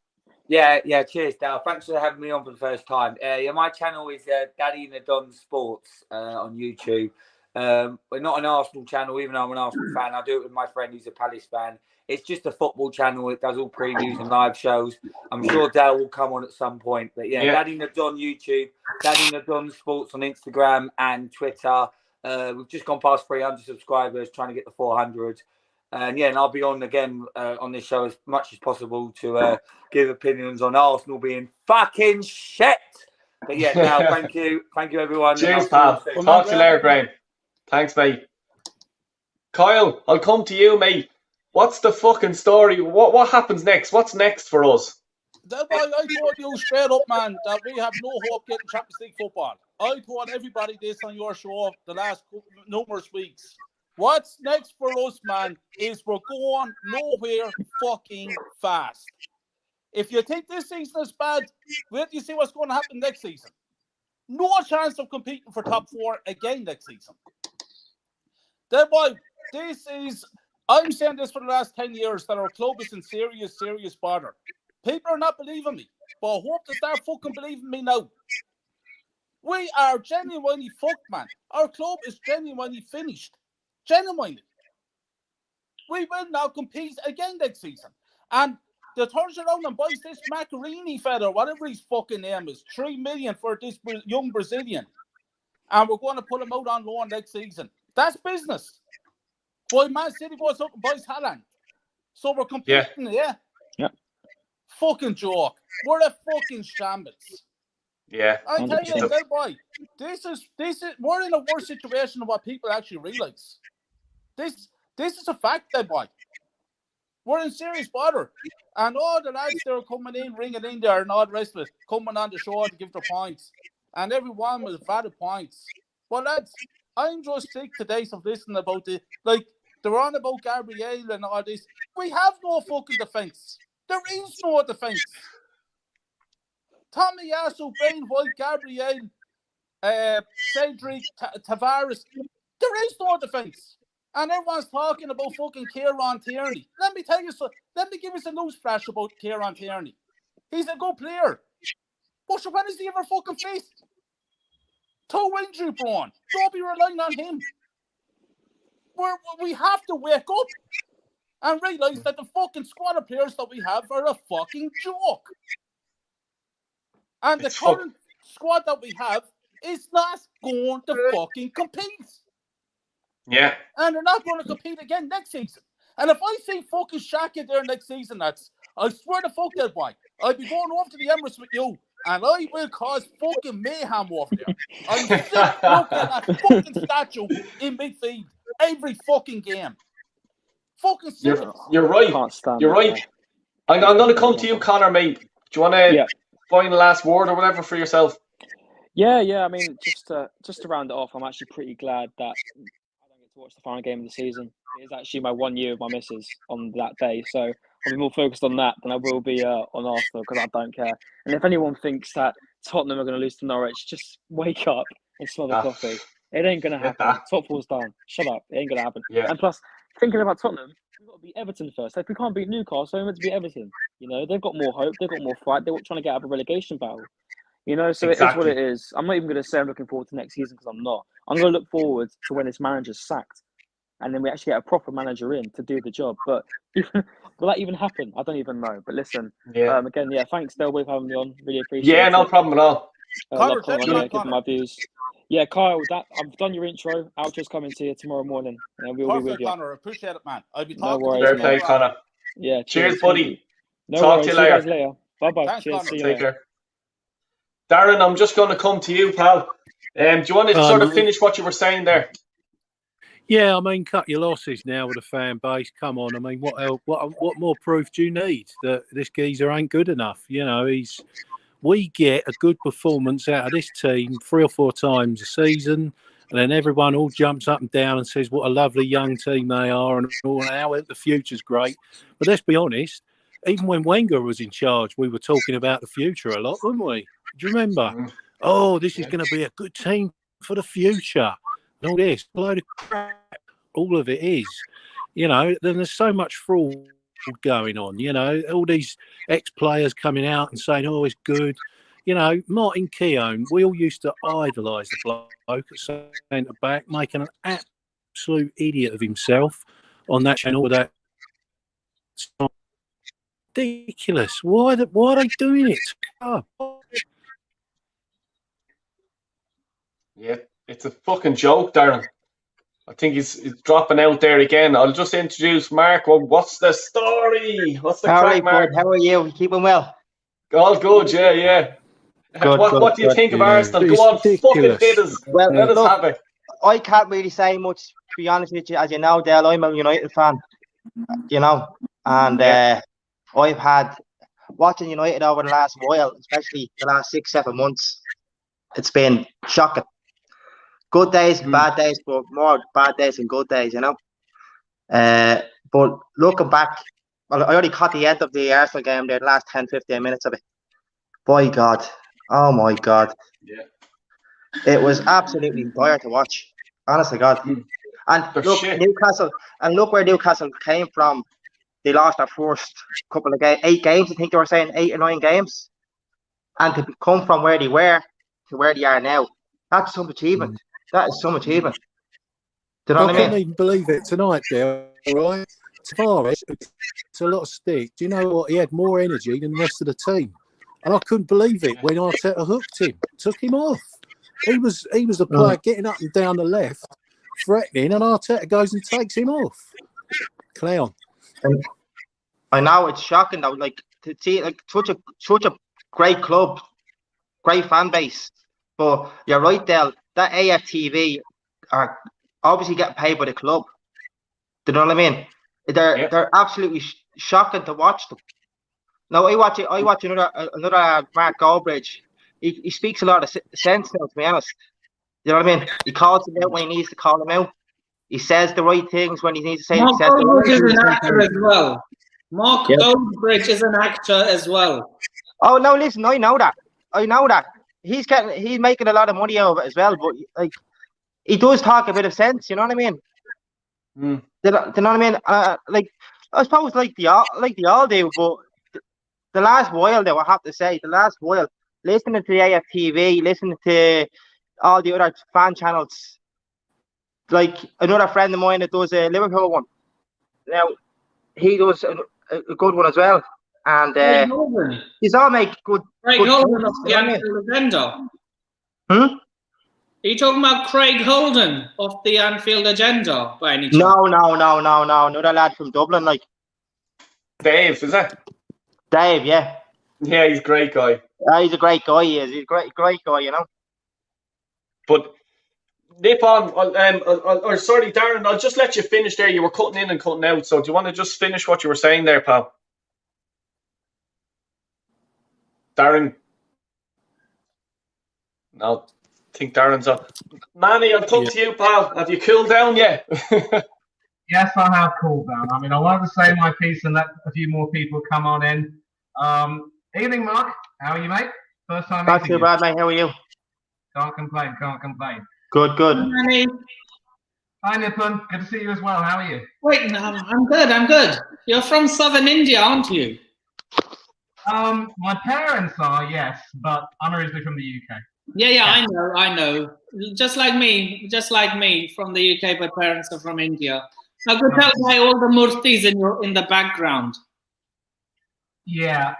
Yeah. Cheers, Dale. Thanks for having me on for the first time. My channel is Daddy and the Don Sports on YouTube. We're not an Arsenal channel, even though I'm an Arsenal fan. I do it with my friend who's a Palace fan. It's just a football channel. It does all previews and live shows. I'm sure Dale will come on at some point. But yeah. Daddy and the Don YouTube, Daddy and the Don Sports on Instagram and Twitter. We've just gone past 300 subscribers, trying to get the 400. And I'll be on again on this show as much as possible to give opinions on Arsenal being fucking shit. But Dale, thank you everyone. Cheers, pal. Talk to you later, Graham. Thanks, mate. Kyle, I'll come to you, mate. What's the fucking story? What happens next? What's next for us? I told you straight up, man, that we have no hope getting Champions League football. I told everybody this on your show the last numerous weeks. What's next for us, man, is we're going nowhere fucking fast. If you think this season is bad, wait till you see what's going to happen next season. No chance of competing for top 4 again next season. Thereby, I'm saying this for the last 10 years, that our club is in serious bother. People are not believing me, but I hope to start fucking believing me now. We are genuinely fucked, man. Our club is genuinely finished. Genuinely. We will now compete again next season. And the turns around and buys this Macarini fella, whatever his fucking name is, 3 million for this young Brazilian. And we're going to put him out on loan next season. That's business. Boy, Man City goes up and buys Haaland. So we're competing, yeah. Fucking joke. We're a fucking shambles. Yeah. I tell you, boy, this is we're in a worse situation than what people actually realize. This is a fact, boy. We're in serious bother. And all the lads that are coming in, ringing in there and all the rest of it, coming on the show to give their points. And everyone with valid points. Well, lads, I'm just sick today of listening about it. Like, they're on about Gabriel and all this. We have no fucking defence. There is no defence. Tommy Yasu, Bain White, Gabriel, Cedric, Tavares. There is no defence. And everyone's talking about fucking Kieran Tierney. Let me tell you so. Let me give us a news flash about Kieran Tierney. He's a good player. But when is he ever fucking fit? Toe injury prone. Don't be relying on him. We have to wake up and realise that the fucking squad of players that we have are a fucking joke. And the current squad that we have is not going to fucking compete. Yeah. And they're not going to compete again next season. And if I see fucking Shaq there next season, I swear to fuck that boy, I'll be going over to the Emirates with you and I will cause fucking mayhem over there. I'm sick looking at that fucking statue in midfield every fucking game. Fucking sick. You're right. You're right. I'm going to come to you, Connor, mate. Do you want to find the last word or whatever for yourself? Yeah. I mean, just to round it off, I'm actually pretty glad that I don't get to watch the final game of the season. It is actually my 1 year with my missus on that day, so I'll be more focused on that than I will be on Arsenal because I don't care. And if anyone thinks that Tottenham are going to lose to Norwich, just wake up and smell the coffee. It ain't going to happen. Top four's down. Shut up. It ain't going to happen. Yeah. And plus, thinking about Tottenham, we've got to beat Everton first. If we can't beat Newcastle, we're meant to beat Everton. You know, they've got more hope. They've got more fight. They're trying to get out of a relegation battle. You know, so it is what it is. I'm not even going to say I'm looking forward to next season because I'm not. I'm going to look forward to when this manager's sacked. And then we actually get a proper manager in to do the job. But will that even happen? I don't even know. But listen, again, thanks, Delway, for having me on. Really appreciate it. Yeah, no problem at all. Love coming on, giving my views. Yeah, Kyle, I've done your intro. Outro's coming to you tomorrow morning. And we'll be with you. Connor. Appreciate it, man. I'll be talking to you. Fair play, Connor. Yeah, cheers buddy. Talk to you later. Bye-bye. Thanks, cheers. Connor. See you Take later. care. Darren, I'm just going to come to you, pal. Do you want to sort of finish what you were saying there? Yeah, I mean, cut your losses now with the fan base. Come on, I mean, what more proof do you need that this geezer ain't good enough? You know, we get a good performance out of this team 3 or 4 times a season, and then everyone all jumps up and down and says what a lovely young team they are and how the future's great. But let's be honest, even when Wenger was in charge, we were talking about the future a lot, weren't we? Do you remember? oh, this is going to be a good team for the future. And all this, load of crap. All of it is, then there's so much fraud going on. All these ex-players coming out and saying, "Oh, it's good." Martin Keown, we all used to idolise the bloke at centre back, making an absolute idiot of himself on that channel. With that, it's ridiculous. Why are they doing it? Oh. Yeah, it's a fucking joke, Darren. I think he's dropping out there again. I'll just introduce Mark. Well, what's the story? What's the crack, Mark? How are you? Keeping well? All good, yeah. What do you think of Arsenal? Go on, fucking hit us. Well, let us have it. I can't really say much, to be honest with you. As you know, Dale, I'm a United fan, and I've had watching United over the last while, especially the last 6-7 months. It's been shocking. Good days, bad days, but more bad days than good days, But looking back, well, I only caught the end of the Arsenal game there, the last 10-15 minutes of it. By God. Oh, my God. Yeah. It was absolutely dire to watch. Honestly, God. And look, Newcastle, and look where Newcastle came from. They lost their first couple of games, 8 games, I think they were saying, 8 or 9 games. And to come from where they were to where they are now, that's some achievement. That is some achievement. Do you know what I mean? I couldn't even believe it tonight, Dale, right? Tavares, it's a lot of stick. Do you know what? He had more energy than the rest of the team. And I couldn't believe it when Arteta hooked him, took him off. He was the player getting up and down the left, threatening, and Arteta goes and takes him off. Clown. And I know it's shocking though, like to see such a great club, great fan base. But you're right, Dale. That AFTV are obviously getting paid by the club. Do you know what I mean? They're absolutely shocking to watch them. Now I watch another Mark Goldbridge. He speaks a lot of sense now, to be honest. You know what I mean? He calls him out when he needs to call him out. He says the right things when he needs to say. Mark Goldbridge is an actor as well. Mark Goldbridge is an actor as well. Oh no! Listen, I know that. He's making a lot of money out of it as well. But like, he does talk a bit of sense. You know what I mean? Do you know what I mean? Like, I suppose like the all do, but the last while, though, I have to say, listening to the AFTV, listening to all the other fan channels, like another friend of mine that does a Liverpool one. Now, he does a good one as well. And he's all make good. Craig Holden of the Anfield Agenda. Are you talking about Craig Holden of the Anfield Agenda by any chance? No. Another lad from Dublin, like Dave, is that? Dave, yeah. Yeah, he's a great guy. He's a great guy. He is. He's a great guy, But nip on. Or sorry, Darren. I'll just let you finish there. You were cutting in and cutting out. So do you want to just finish what you were saying there, pal? Darren. No, I think Darren's on. Manny, I'll talk to you, pal. Have you cooled down yet? Yes, I have cooled down. I mean, I wanted to say my piece and let a few more people come on in. Evening, Mark. How are you, mate? First time meeting you. Not too bad, mate. How are you? Can't complain. Good. Manny. Hi, Nippon. Good to see you as well. How are you? Wait, no, I'm good. You're from southern India, aren't you? My parents are, yes, but I'm originally from the UK. Yeah, I know. Just like me, from the UK, but parents are from India. I could tell by all the murtis in the background. Yeah,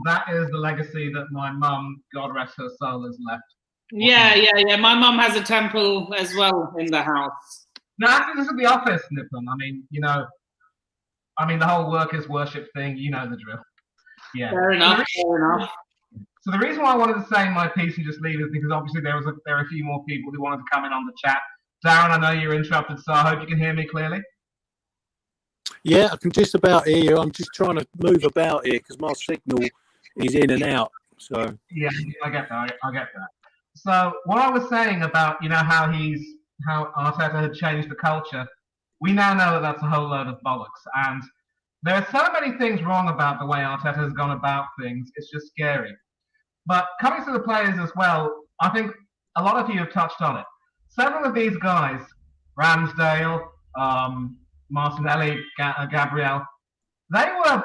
that is the legacy that my mum, God rest her soul, has left. Yeah. My mum has a temple as well in the house. No, actually, this is the office, Nippon. I mean, the whole workers worship thing, you know the drill. Yeah. Fair enough. So the reason why I wanted to say my piece and just leave is because obviously there are a few more people who wanted to come in on the chat. Darren, I know you're interrupted, so I hope you can hear me clearly. Yeah, I can just about hear you. I'm just trying to move about here because my signal is in and out. So yeah, I get that. So what I was saying about how Arteta had changed the culture, we now know that that's a whole load of bollocks. And there are so many things wrong about the way Arteta has gone about things. It's just scary. But coming to the players as well, I think a lot of you have touched on it. Several of these guys, Ramsdale, Martinelli, Gabriel, they were,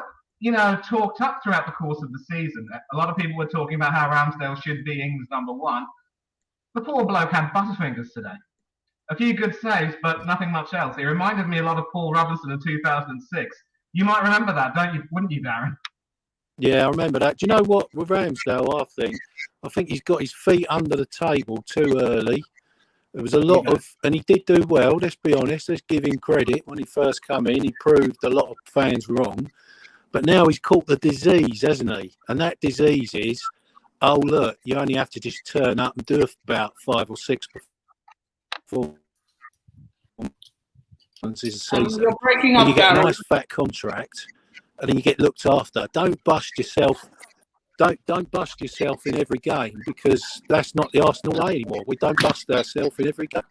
talked up throughout the course of the season. A lot of people were talking about how Ramsdale should be England's number one. The poor bloke had butterfingers today. A few good saves, but nothing much else. He reminded me a lot of Paul Robinson in 2006. You might remember that, wouldn't you, Darren? Yeah, I remember that. Do you know what? With Ramsdale, I think he's got his feet under the table too early. There was a lot of, and he did do well. Let's be honest. Let's give him credit. When he first came in, he proved a lot of fans wrong. But now he's caught the disease, hasn't he? And that disease is, oh look, you only have to just turn up and do about 5 or 6 performances a season. You're breaking up, you get Darren. a nice fat contract, and then you get looked after. Don't bust yourself. Don't bust yourself in every game, because that's not the Arsenal way anymore. We don't bust ourselves in every game.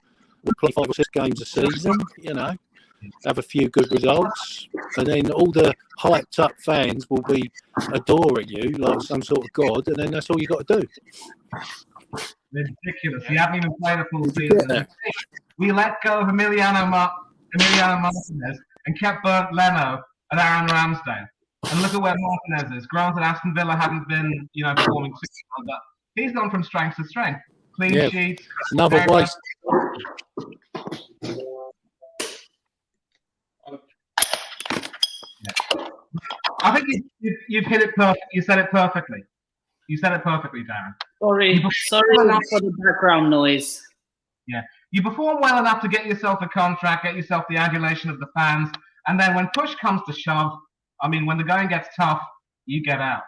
We play 5 or 6 games a season, have a few good results, and then all the hyped up fans will be adoring you like some sort of god, and then that's all you got to do. Ridiculous. You haven't even played a full season. Yeah. We let go of Emiliano Martinez and kept Bernd Leno and Aaron Ramsdale. And look at where Martinez is. Granted, Aston Villa hadn't been, performing too well, but he's gone from strength to strength. Clean sheets. Another waste. I think you've hit it perfect. You said it perfectly. You said it perfectly, Darren. Sorry for the background noise. Yeah. You perform well enough to get yourself a contract, get yourself the adulation of the fans, and then when push comes to shove, when the going gets tough, you get out.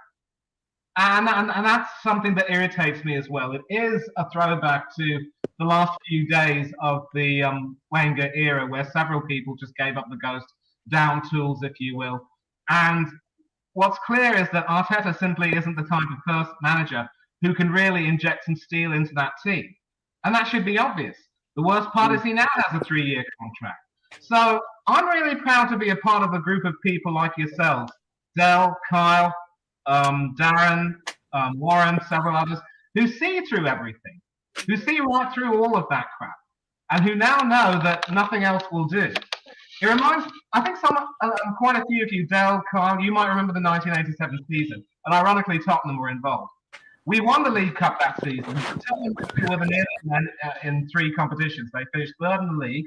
And that's something that irritates me as well. It is a throwback to the last few days of the Wenger era, where several people just gave up the ghost, down tools, if you will. And what's clear is that Arteta simply isn't the type of manager who can really inject some steel into that team. And that should be obvious. The worst part is he now has a 3-year contract. So I'm really proud to be a part of a group of people like yourselves, Del, Kyle, Darren, Warren, several others, who see through everything, who see right through all of that crap, and who now know that nothing else will do. It reminds, I think quite a few of you, Del, Kyle, you might remember the 1987 season, and ironically Tottenham were involved. We won the League Cup that season. Tottenham were the nearest men in 3 competitions. They finished 3rd in the league.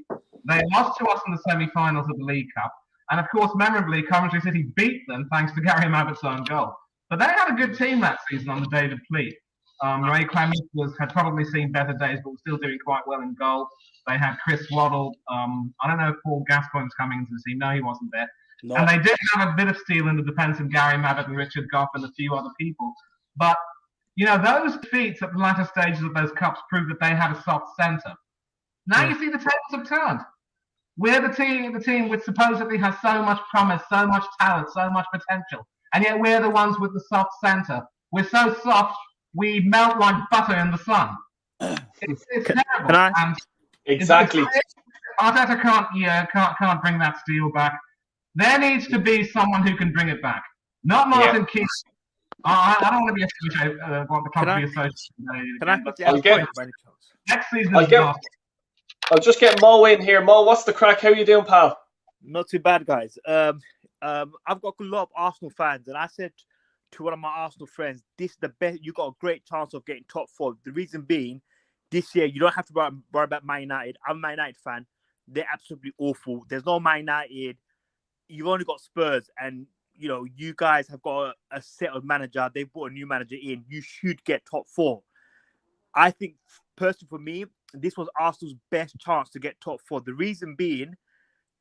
They lost to us in the semi-finals of the League Cup. And of course, memorably, Coventry City beat them thanks to Gary Mabbott's own goal. But they had a good team that season under David Pleat. Ray Clements had probably seen better days, but was still doing quite well in goal. They had Chris Waddle. I don't know if Paul Gascoigne's coming into the team. No, he wasn't there. No. And they did have a bit of steel in the defence of Gary Mabbott and Richard Goff and a few other people. But those defeats at the latter stages of those cups proved that they had a soft centre. Now you see the tables have turned. We're the team which supposedly has so much promise, so much talent, so much potential, and yet we're the ones with the soft centre. We're so soft, we melt like butter in the sun. It's terrible. Exactly. Arteta can't bring that steel back. There needs to be someone who can bring it back. Not Martin Keane. I don't want to be want the club to be associated. Next season I'll just get Mo in here. Mo, what's the crack? How you doing, pal? Not too bad, guys. I've got a lot of Arsenal fans, and I said to one of my Arsenal friends, "This is the best. You got a great chance of getting top 4." The reason being, this year you don't have to worry about Man United. I'm a Man United fan. They're absolutely awful. There's no Man United. You've only got Spurs, and you guys have got a settled manager. They've brought a new manager in. You should get top 4. I think, personally, for me, this was Arsenal's best chance to get top 4. The reason being,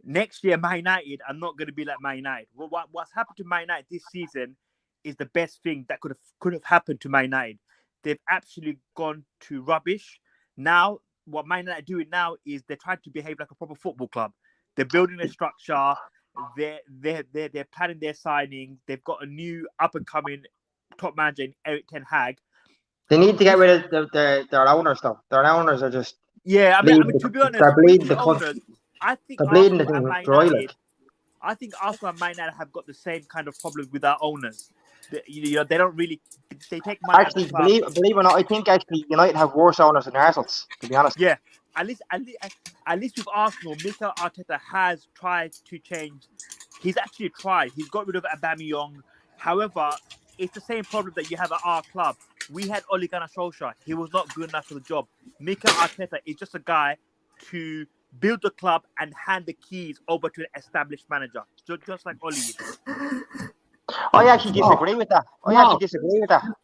next year, Man United are not going to be like Man United. What's happened to Man United this season is the best thing that could have happened to Man United. They've actually gone to rubbish. Now, what Man United are doing now is they're trying to behave like a proper football club. They're building a structure. They're planning their signings. They've got a new up-and-coming top manager in Erik ten Hag. They need to get rid of their owners, though. Their owners are just... Yeah, I mean, to be honest, they're bleeding the owners, I think bleeding Arsenal the and Man United have got the same kind of problems with our owners. they don't really. They take money. Actually, believe it or not, I think actually United have worse owners than Arsenal's, to be honest. Yeah, at least with Arsenal, Mikel Arteta has tried to change. He's actually tried. He's got rid of Aubameyang. However, it's the same problem that you have at our club. We had Ole Gunnar Solskjaer. He was not good enough for the job. Mikel Arteta is just a guy to build the club and hand the keys over to an established manager, just like Ole is. I actually disagree with that.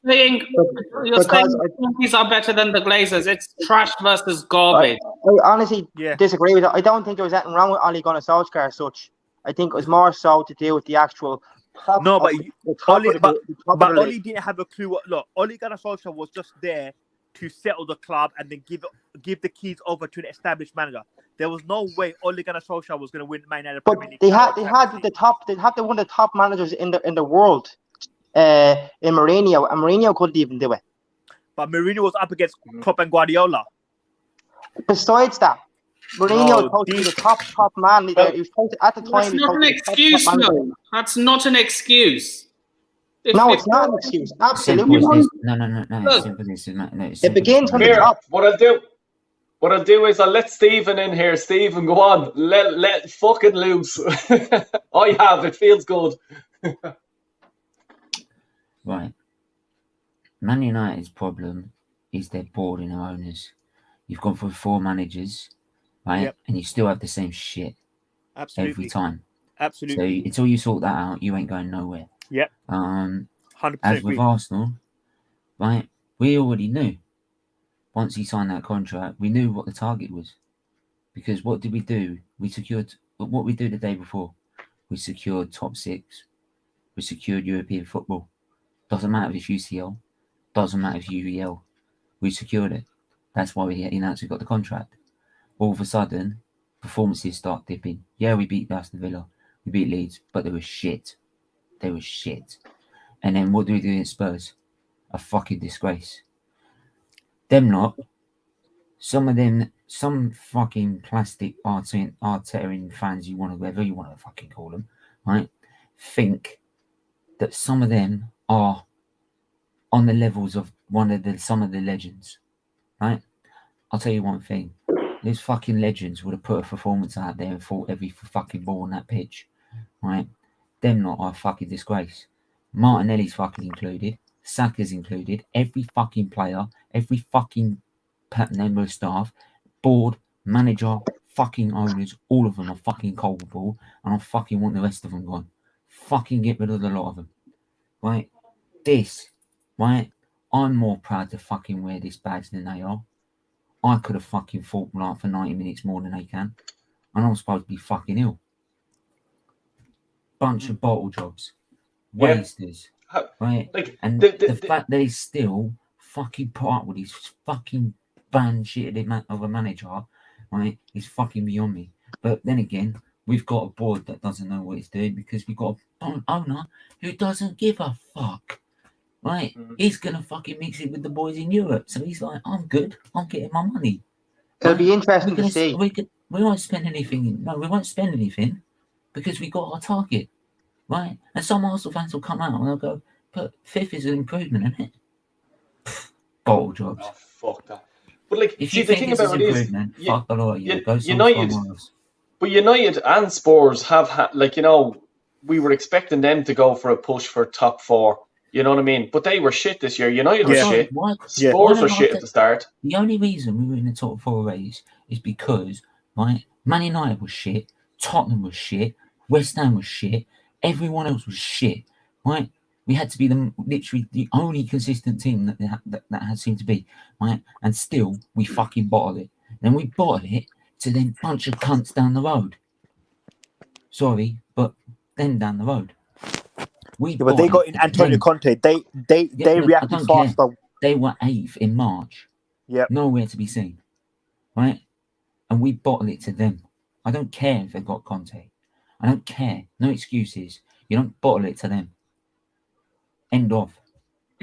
Saying Monkeys are better than the Glazers. It's trash versus garbage. I honestly disagree with that. I don't think there was anything wrong with Ole Gunnar Solskjaer as such. I think it was more so to do with the actual. No, but Ole didn't have a clue. Look, Ole Gunnar Solskjaer was just there to settle the club and then give the keys over to an established manager. There was no way Ole Gunnar Solskjaer was going to win Man United Premier League. They had one of the top managers in the world, in Mourinho, and Mourinho couldn't even do it. But Mourinho was up against Klopp and Guardiola. Besides that, Mourinho was supposed to be the top man. He was supposed to, at the time. That's not an excuse, no. That's not an excuse. It's not an excuse. Absolutely. No. It begins from the top. What I'll do is I'll let Stephen in here. Stephen, go on. Let fucking loose. I have. It feels good. Right. Man United's problem is they're bored in their owners. You've gone through 4 managers, right? Yep. And you still have the same shit. Absolutely. Every time. Absolutely. So until you sort that out, you ain't going nowhere. Yep. 100% agree. with Arsenal, right? We already knew. Once he signed that contract, we knew what the target was. Because what did we do? We secured what we do the day before. We secured top 6. We secured European football. Doesn't matter if it's UCL. Doesn't matter if UEL. We secured it. That's why we announced we got the contract. All of a sudden, performances start dipping. Yeah, we beat Aston Villa. We beat Leeds. But they were shit. They were shit. And then what do we do in Spurs? A fucking disgrace. Them lot, some fucking plastic Arteta fans, whatever you want to fucking call them, right, think that some of them are on the levels of some of the legends, right? I'll tell you one thing. These fucking legends would have put a performance out there and fought every fucking ball on that pitch, right? Them lot are a fucking disgrace. Martinelli's fucking included. Saka's included. Every fucking player, every fucking member of staff, board, manager, fucking owners, all of them are fucking culpable, and I fucking want the rest of them gone. Fucking get rid of a lot of them, right? Right? I'm more proud to fucking wear this badge than they are. I could have fucking fought like for 90 minutes more than they can, and I'm supposed to be fucking ill. Bunch of bottle jobs, wasters. Right, like, and the fact that he's still fucking put up with his fucking band shit of a manager, right, is fucking beyond me. But then again, we've got a board that doesn't know what it's doing because we've got an owner who doesn't give a fuck, right? He's gonna fucking mix it with the boys in Europe, so he's like, I'm good, I'm getting my money. It'll be interesting to see. We won't spend anything. No, we won't spend anything because we got our target. Right, and some Arsenal fans will come out and they'll go, but 5th is an improvement, isn't it? Bottle jobs. Oh, fuck that. But like, if see, you the think thing this about is it is, improvement, fuck a lot of you. Go United, but United and Spurs have had, like, you know, we were expecting them to go for a push for top 4. You know what I mean? But they were shit this year. United were shit. Spurs were shit at the start. The only reason we were in the top 4 race is because, right, Man United was shit, Tottenham was shit, West Ham was shit. Everyone else was shit, right? We had to be literally the only consistent team that had seemed to be, right? And still, we fucking bottled it. Then we bottled it to then bunch of cunts down the road. Sorry, but then down the road. But they got in Antonio Conte. They reacted faster. They were 8th in March. Yeah. Nowhere to be seen, right? And we bottled it to them. I don't care if they've got Conte. I don't care. No excuses. You don't bottle it to them. End of.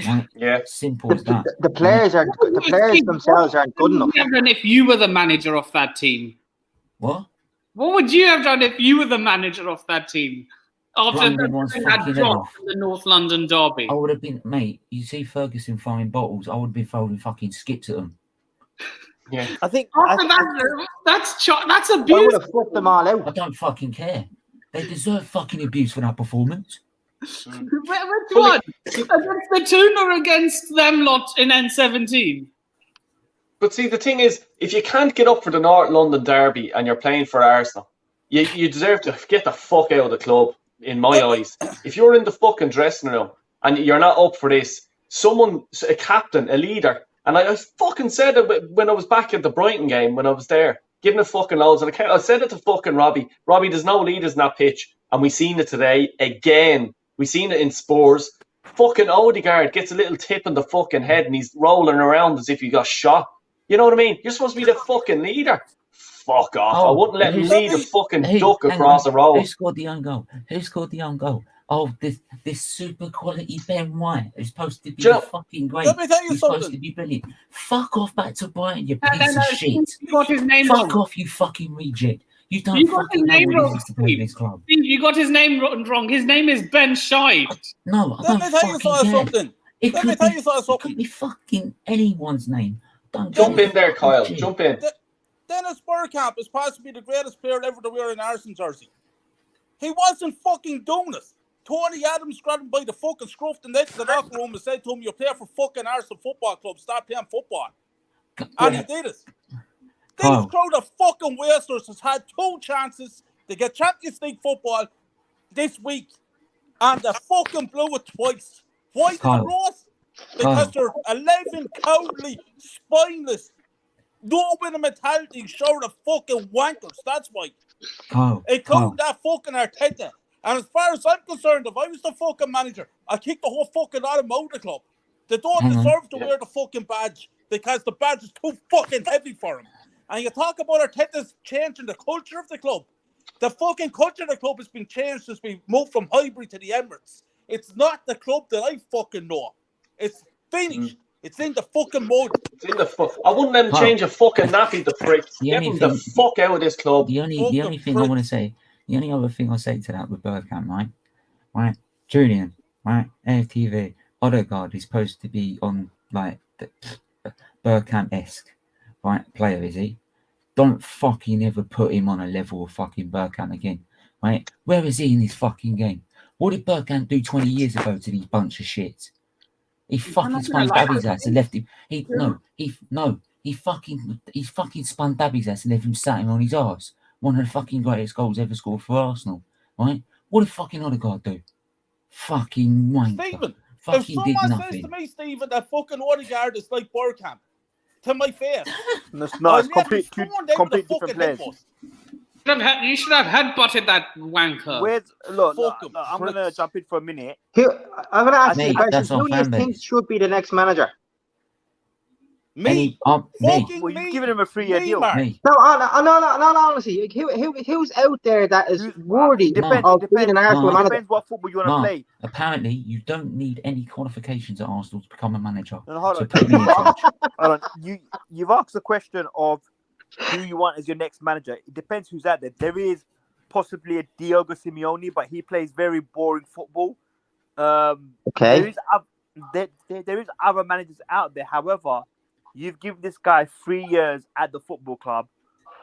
Right? Yeah. Simple as that. The players themselves aren't good enough. What would you have done if you were the manager of that team? What? What would you have done if you were the manager of that team? After Blowing everyone's that fucking head drop off. in the North London derby. I would have been, mate. You see Ferguson throwing bottles. I would have been throwing fucking skips at them. Yeah. I think After that's I abuse. would have flipped them all out. I don't fucking care. They deserve fucking abuse for that performance. Which one? Against the Tuna or against them lot in N17? But see, the thing is, if you can't get up for the North London derby and you're playing for Arsenal, you deserve to get the fuck out of the club, in my eyes. If you're in the fucking dressing room and you're not up for this, someone, a captain, a leader, and I fucking said it when I was back at the Brighton game, when I was there, giving it fucking loads. And I said it to fucking Robbie. Robbie, there's no leaders in that pitch. And we seen it today again. We seen it in Spurs. Fucking Odegaard gets a little tip in the fucking head and he's rolling around as if he got shot. You know what I mean? You're supposed to be the fucking leader. Fuck off. I wouldn't let him lead a fucking duck across the road. Who scored the own goal? Who scored the own goal? Oh, this super quality Ben White is supposed to be fucking great. Let me tell you He's something. supposed to be brilliant. Fuck off back to Brighton, you piece of shit. You got his name Fuck wrong. off, you fucking reject. You don't You got his fucking know name what it wrong, is to play this club. Steve, you got his name wrong. His name is Ben Scheid. No, I Let don't me tell you fucking care. something. It Let me could tell be, you something. it could be fucking anyone's name. Don't Jump give in there, Kyle. shit. Jump in. Dennis Bergkamp is possibly the greatest player ever to wear an Arsenal jersey. He wasn't fucking doing it. Tony Adams grabbed him by the fucking scruff the next to the locker room and said to him, "You play for fucking Arsenal Football Club. Stop playing football." And he did it. This Kyle. crowd of fucking wasters has had 2 chances to get Champions League football this week, and they fucking blew it twice. Why did Kyle. they blow it? Because they're 11 cowardly, spineless, no winning mentality, short of fucking wankers. That's why. Kyle, Including that fucking Arteta. And as far as I'm concerned, if I was the fucking manager, I'd kick the whole fucking lot of them out of the club. They don't Hang on. deserve to wear the fucking badge because the badge is too fucking heavy for them. And you talk about Arteta's changing the culture of the club. The fucking culture of the club has been changed since we moved from Highbury to the Emirates. It's not the club that I fucking know. It's finished. It's in the fucking mud. It's in the fuck. I wouldn't let him change a fucking nappy, the prick. The Get only him the thing- fuck out of this club. The only thing I want to say, the only other thing I'll say to that with Bergkamp, right? Julian, right? AFTV, Odegaard is supposed to be on like the Bergkamp-esque, right? Player, is he? Don't fucking ever put him on a level of fucking Bergkamp again, right? Where is he in his fucking game? What did Bergkamp do 20 years ago to these bunch of shit? He fucking spun Dabby's ass and left him. He fucking spun Dabby's ass and left him sat him on his arse. One of the fucking greatest goals ever scored for Arsenal, right? What did fucking Odegaard do? Fucking wanker. Stephen, if Fucking did someone says nothing. to me, Stephen, that fucking Odegaard is like Bergkamp, to my face, It's I'll not. It's never complete the different fucking players. headbutt. You should have headbutted that wanker. Look, I'm going to jump in for a minute. I'm going to ask you Mate, a question. that's our Who do you fan think base. should be the next manager? Me. Well, you've given him a 3-year deal. Me. No, honestly, who's out there that is worthy of being an Arsenal manager? Depends what football you want to Mark, play. apparently you don't need any qualifications at Arsenal to become a manager. No, hold So on. put me in charge. Hold on. You've asked the question of who you want as your next manager. It depends who's out there. There is possibly a Diogo Simeone, but he plays very boring football. Okay. There is other managers out there. However, you've given this guy 3 years at the football club.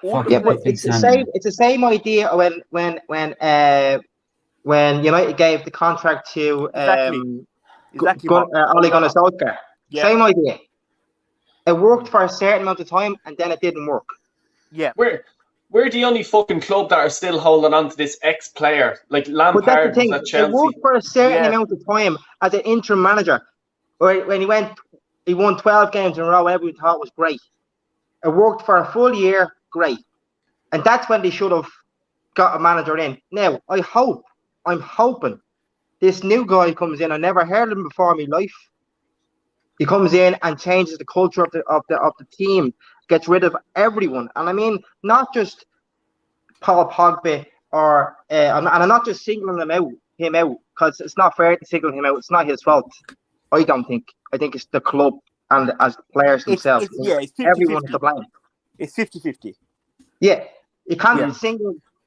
Yeah, but it's the same. It's the same idea when United gave the contract to Exactly. Ole Gunnar Solskjaer. Yeah. Same idea. It worked for a certain amount of time, and then it didn't work. Yeah. We're the only fucking club that are still holding on to this ex-player. Like But that's the Lampard thing. was at It Chelsea. worked for a certain amount of time as an interim manager. When he won 12 games in a row, everyone thought it was great. It worked for a full year, great. And that's when they should have got a manager in. Now, I'm hoping this new guy comes in. I never heard of him before in my life. He comes in and changes the culture of the team, gets rid of everyone. And I mean, not just Paul Pogba and I'm not just singling him out, because it's not fair to single him out. It's not his fault. I don't think. I think it's the club and as the players themselves. It's 50-50. Everyone's to blame. It's 50-50. Yeah. You can't single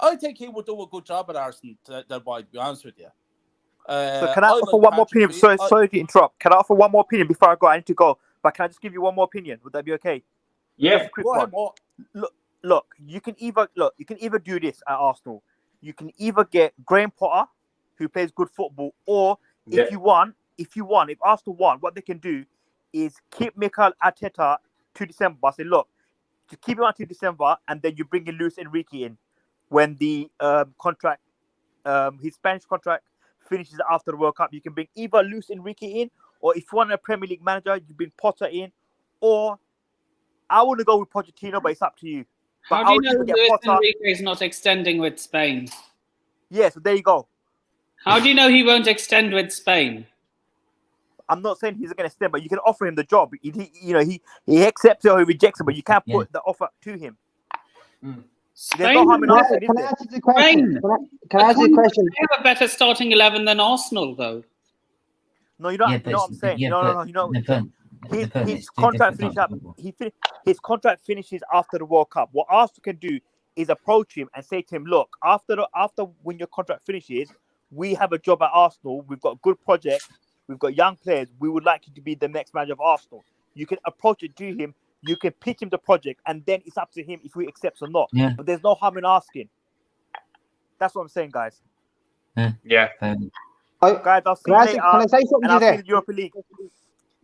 I think he would do a good job at Arsenal, that might, to be honest with you. So can I offer one more opinion? Sorry to interrupt. Can I offer one more opinion before I go? I need to go. But can I just give you one more opinion? Would that be okay? Yeah. Just a quick one. Look, you can either do this at Arsenal. You can either get Graham Potter, who plays good football, or if Arsenal want, what they can do is keep Mikel Arteta to December. Say, look, to keep him until December, and then you bring in Luis Enrique in when the his Spanish contract finishes after the World Cup. You can bring either Luis Enrique in, or if you want a Premier League manager, you bring Potter in, or I want to go with Pochettino, but it's up to you. But How do you know Luis Enrique is not extending with Spain? Yeah, so there you go. How do you know he won't extend with Spain? I'm not saying he's going to extend, but you can offer him the job. He accepts it or he rejects it, but you can't put the offer to him. There's no harm in asking, is Can I there? ask you a question? Can I ask you a question? They have a better starting 11 than Arsenal, though. No, you don't. You know what I'm saying? His contract finishes up. His contract finishes after the World Cup. What Arsenal can do is approach him and say to him, "Look, after when your contract finishes, we have a job at Arsenal. We've got a good project. We've got young players. We would like you to be the next manager of Arsenal." You can approach it to him. You can pitch him the project, and then it's up to him if he accepts or not. Yeah. But there's no harm in asking. That's what I'm saying, guys. Yeah. Guys, I'll see you later. Can I say something and to I'll you see there? you in the Europa League.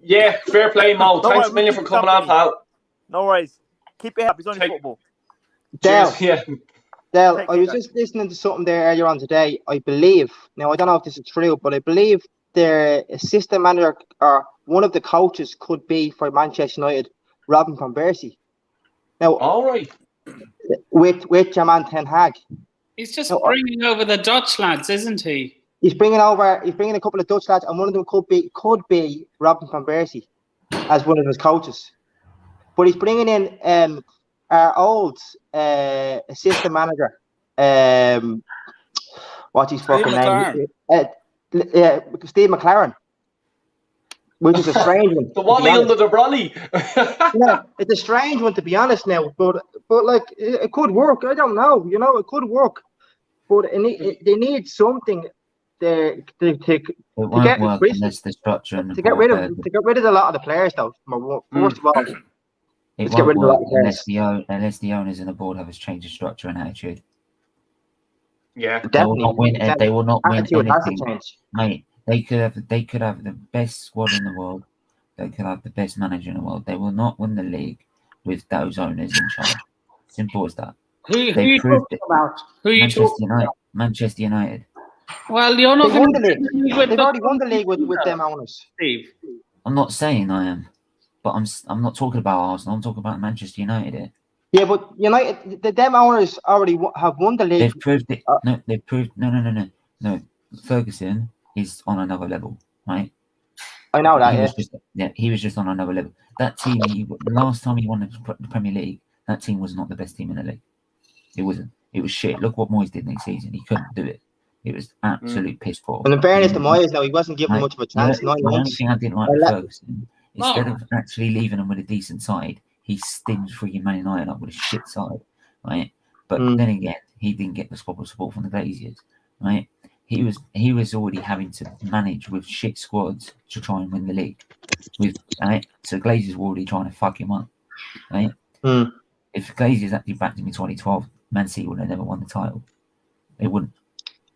Yeah, fair play, Mo. No Thanks worries, a million we'll for keep coming on, company. pal. No worries. Keep it up. It's only football. Dale, Cheers, yeah. Dale, Take I care, was guys. just listening to something there earlier on today. I believe, now I don't know if this is true, but I believe their assistant manager or one of the coaches could be for Manchester United, Robin van Persie. Now, all right, with your man Ten Hag. He's just No, bringing over the Dutch lads, isn't he? He's bringing a couple of Dutch lads, and one of them could be Robin van Persie as one of his coaches. But he's bringing in our old assistant manager. What's his fucking name? Steve McLaren. Which is a strange one. The Wally under the brolly. Yeah, it's a strange one to be honest now, but like it could work. I don't know. It could work, but they need something to It won't get work unless the structure and to get rid of a lot of the players though. First of all, it let's get won't rid of a lot work of players. unless the owners and the board have a change of structure and attitude. Yeah, They will not win. They will not win Attitude has to anything, change. mate. They could have the best squad in the world. They could have the best manager in the world. They will not win the league with those owners in charge. Simple as that. Who are They you proved talking it. about? Who are you talking about? Manchester United. Well, you're not They won going the to league. with They've the already won the league with them owners. Steve. I'm not saying I am, but I'm not talking about Arsenal. I'm talking about Manchester United here. Yeah, but United, them owners already have won the league. They've proved it. No, they've proved. No. Ferguson is on another level, right? I know that. He was just on another level. That team, the last time he won the Premier League, that team was not the best team in the league. It wasn't. It was shit. Look what Moyes did next season. He couldn't do it. It was absolute piss poor. And in fairness to Moyes, now he wasn't given much of a chance. The only thing I didn't like with Ferguson, instead of actually leaving them with a decent side, he stinged freaking Man United up with a shit side, right? But then again, he didn't get the squad of support from the Glaziers, right? He was already having to manage with shit squads to try and win the league. So Glaziers were already trying to fuck him up, right? If Glaziers actually backed him in 2012, Man City would have never won the title. They wouldn't,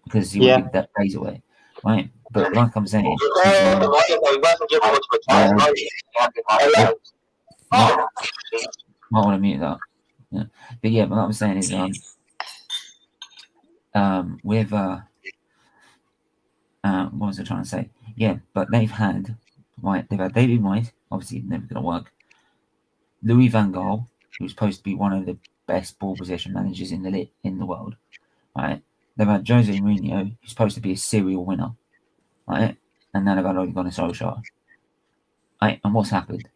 because he would give that days away, right? But like I'm saying, might want to mute that. Yeah. But yeah, but what I'm saying is with what was I trying to say? Yeah, but they've had David Moyes, obviously never gonna work. Louis van Gaal, who's supposed to be one of the best ball possession managers in the world, right? They've had Jose Mourinho, who's supposed to be a serial winner, right? And now they've had Ole Gunnar Solskjaer. Right? And what's happened?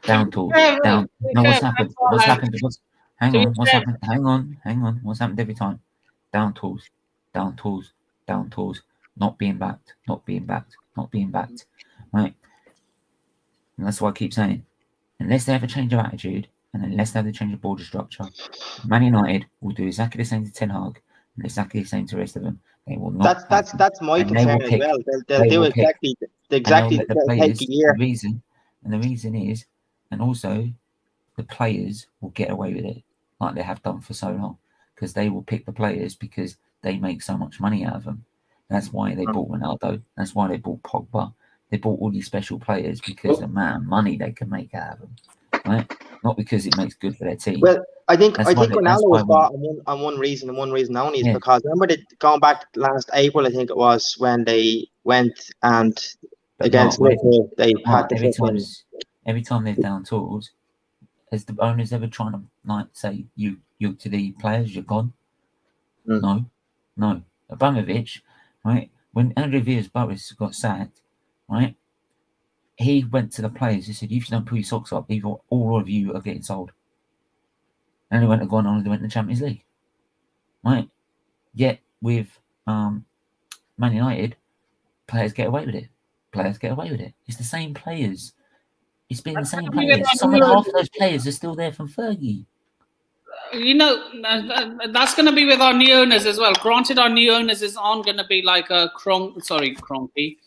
Down tools. Down. No, what's happened? What's happened? Hang on. What's happened? Hang on. What's happened every time? Down tools. Down tools. Down tools. Not being backed. Not being backed. Not being backed. Right? And that's what I keep saying. Unless they have a change of attitude, and unless they have to change the border structure, Man United will do exactly the same to Ten Hag and exactly the same to the rest of them. They will not. That's my and they concern will as pick. well. They'll They do will pick, exactly and they'll let the they'll take players. a year. The reason is, and also the players will get away with it like they have done for so long because they will pick the players because they make so much money out of them. That's why they bought Ronaldo. That's why they bought Pogba. They bought all these special players because of the amount of money they can make out of them, right? Not because it makes good for their team. Well, I think That's why Ronaldo was bought on one reason and one reason only is because remember going back last April, I think it was when they went and against Liverpool, they had to every time they're down tools, has the owners ever trying to like say you to the players you're gone? No. Abramovich, right? When Andrew Villas-Boas got sacked, right? He went to the players. He said, "If you don't pull your socks up, either all of you are getting sold." And they went and gone on and they went to the Champions League, right? Yet with Man United, players get away with it. It's the same players. It's been the same players. Half of those players are still there from Fergie. You know, that's going to be with our new owners as well. Granted, our new owners aren't going to be like a Kroenke,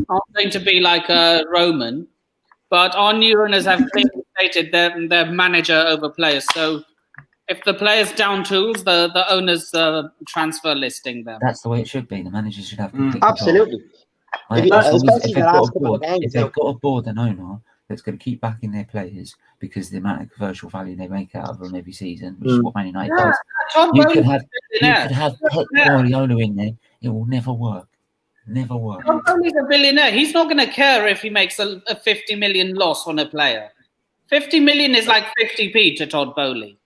aren't going to be like a Roman, but our new owners have clearly stated their manager over players. So if the players down tools, the owners transfer listing them. That's the way it should be. The manager should have complete absolutely. If they've got a board and owner that's going to keep backing their players because of the amount of commercial value they make out of them every season, which is what Man United does. You could have Pep Guardiola in there. It will never work. Never work. Todd Bowley's a billionaire. He's not going to care if he makes a 50 million loss on a player. 50 million is like 50p to Todd Bowley.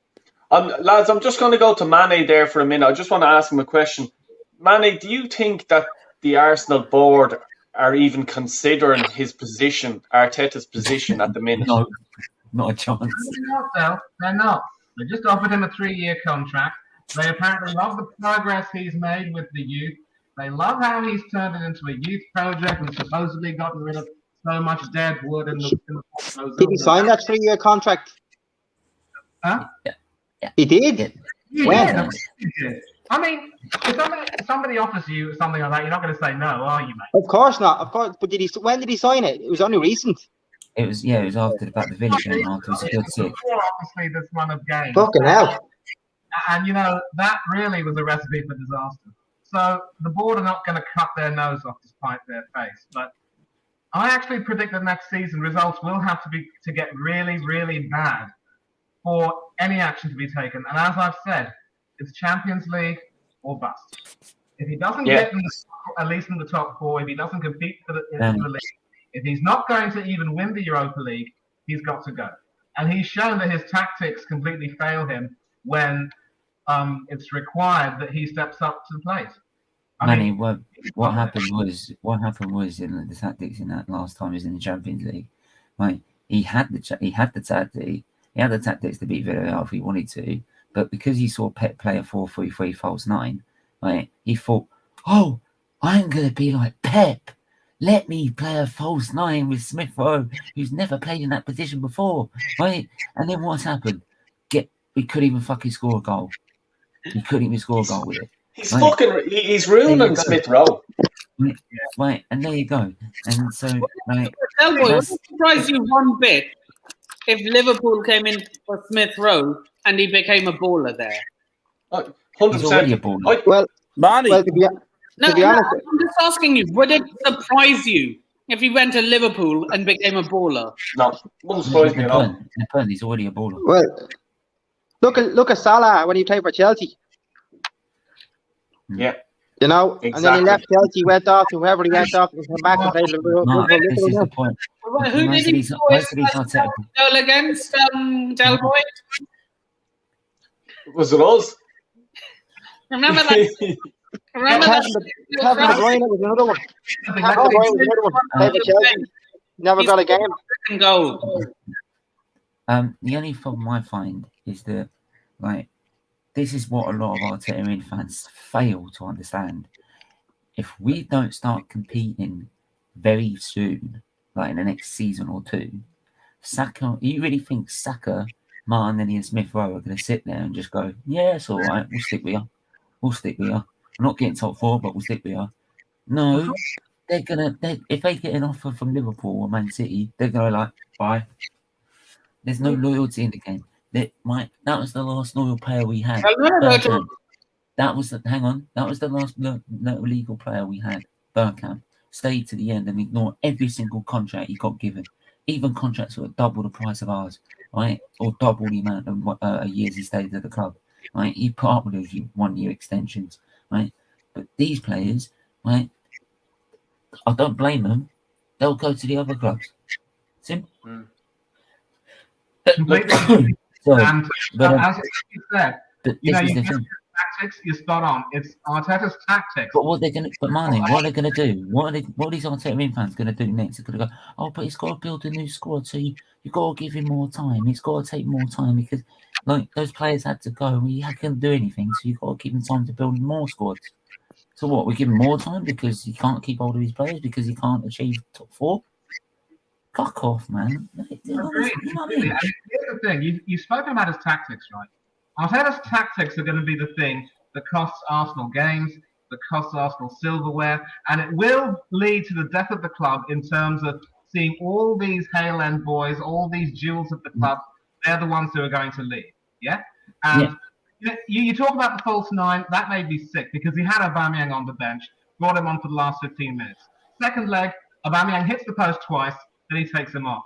Lads, I'm just going to go to Mane there for a minute. I just want to ask him a question. Mane, do you think that the Arsenal board are even considering his position, Arteta's position at the minute? No, not a chance. They're not. They just offered him a 3-year contract. They apparently love the progress he's made with the youth. They love how he's turned it into a youth project and supposedly gotten rid of so much dead wood in the Did he sign that 3-year contract? Huh? Yeah. He did. When? He did. I mean, if somebody offers you something like that, you're not going to say no, are you, mate? Of course not. Of course. But when did he sign it? It was only recent. It was after the Villa game, after he secured 6. Obviously, this run of games. Fucking hell. And that really was a recipe for disaster. So the board are not going to cut their nose off to spite their face. But I actually predict that next season results will have to get really, really bad for any action to be taken. And as I've said, it's Champions League or bust. If he doesn't get at least in the top 4, if he doesn't compete for the league, if he's not going to even win the Europa League, he's got to go. And he's shown that his tactics completely fail him when it's required that he steps up to the plate. What happened was in the tactics in that last time he was in the Champions League, right? He had the tactics to beat Villarreal if he wanted to, but because he saw Pep play a 4-3-3 false 9, right? He thought, "Oh, I'm gonna be like Pep. Let me play a false 9 with Smith Rowe, who's never played in that position before, right?" And then what's happened? We couldn't even fucking score a goal. He couldn't even score a goal with it. He's ruining Smith Rowe. Right, and there you go. And so, right. It would surprise you one bit if Liverpool came in for Smith Rowe and he became a baller there. 100%. He's already a baller. Well, Manny. to be honest, I'm just asking you, would it surprise you if he went to Liverpool and became a baller? No, wouldn't surprise me at all. He's already a baller. Well, look at Salah when he played for Chelsea. Yeah. You know, exactly. And then he left Chelsea, went off to whoever he went off, and came back and played Liverpool. No, this is the point. Who did he goal against? Del Boy? Was it us? Remember that? Remember that? Kevin De Bruyne was another one. Kevin De Bruyne was another one. Played for Chelsea. Never got a game. Goal. The only problem I find is that, like, this is what a lot of Arteta fans fail to understand. If we don't start competing very soon, like in the next season or two, Saka, you really think Saka Martinelli and Smith Rowe are going to sit there and just go, yeah, it's all right. We'll stick with you. We'll stick with you. We're not getting top 4, but we'll stick with you. No, they're going to, if they get an offer from Liverpool or Man City, they're going to like, bye. There's no loyalty in the game. That was the last loyal player we had. Bergkamp. That was the last legal player we had. Bergkamp stayed to the end and ignored every single contract he got given, even contracts that were double the price of ours, right, or double the amount of years he stayed at the club. Right, he put up with those 1-year extensions, right. But these players, right, I don't blame them. They'll go to the other clubs. Simple. Completely. Sorry, And as you said, you tactics, you're spot on. It's Arteta's tactics. But what they're gonna, what are they gonna do? What are these Arteta fans gonna do next? They're gonna go, oh, but he's got to build a new squad, so you got to give him more time. It's got to take more time because, like, those players had to go. He couldn't do anything, so you've got to give him time to build more squads. So what? We give him more time because he can't keep hold of his players because he can't achieve top 4. Fuck off, man. Agreed. You know what I mean? And here's the thing: you've spoken about his tactics, right? Arteta's tactics are going to be the thing that costs Arsenal games, that costs Arsenal silverware, and it will lead to the death of the club in terms of seeing all these Hale End boys, all these jewels of the club. They're the ones who are going to leave. Yeah, and you talk about the false 9. That made me sick because he had Aubameyang on the bench, brought him on for the last 15 minutes. Second leg, Aubameyang hits the post twice. Then he takes him off.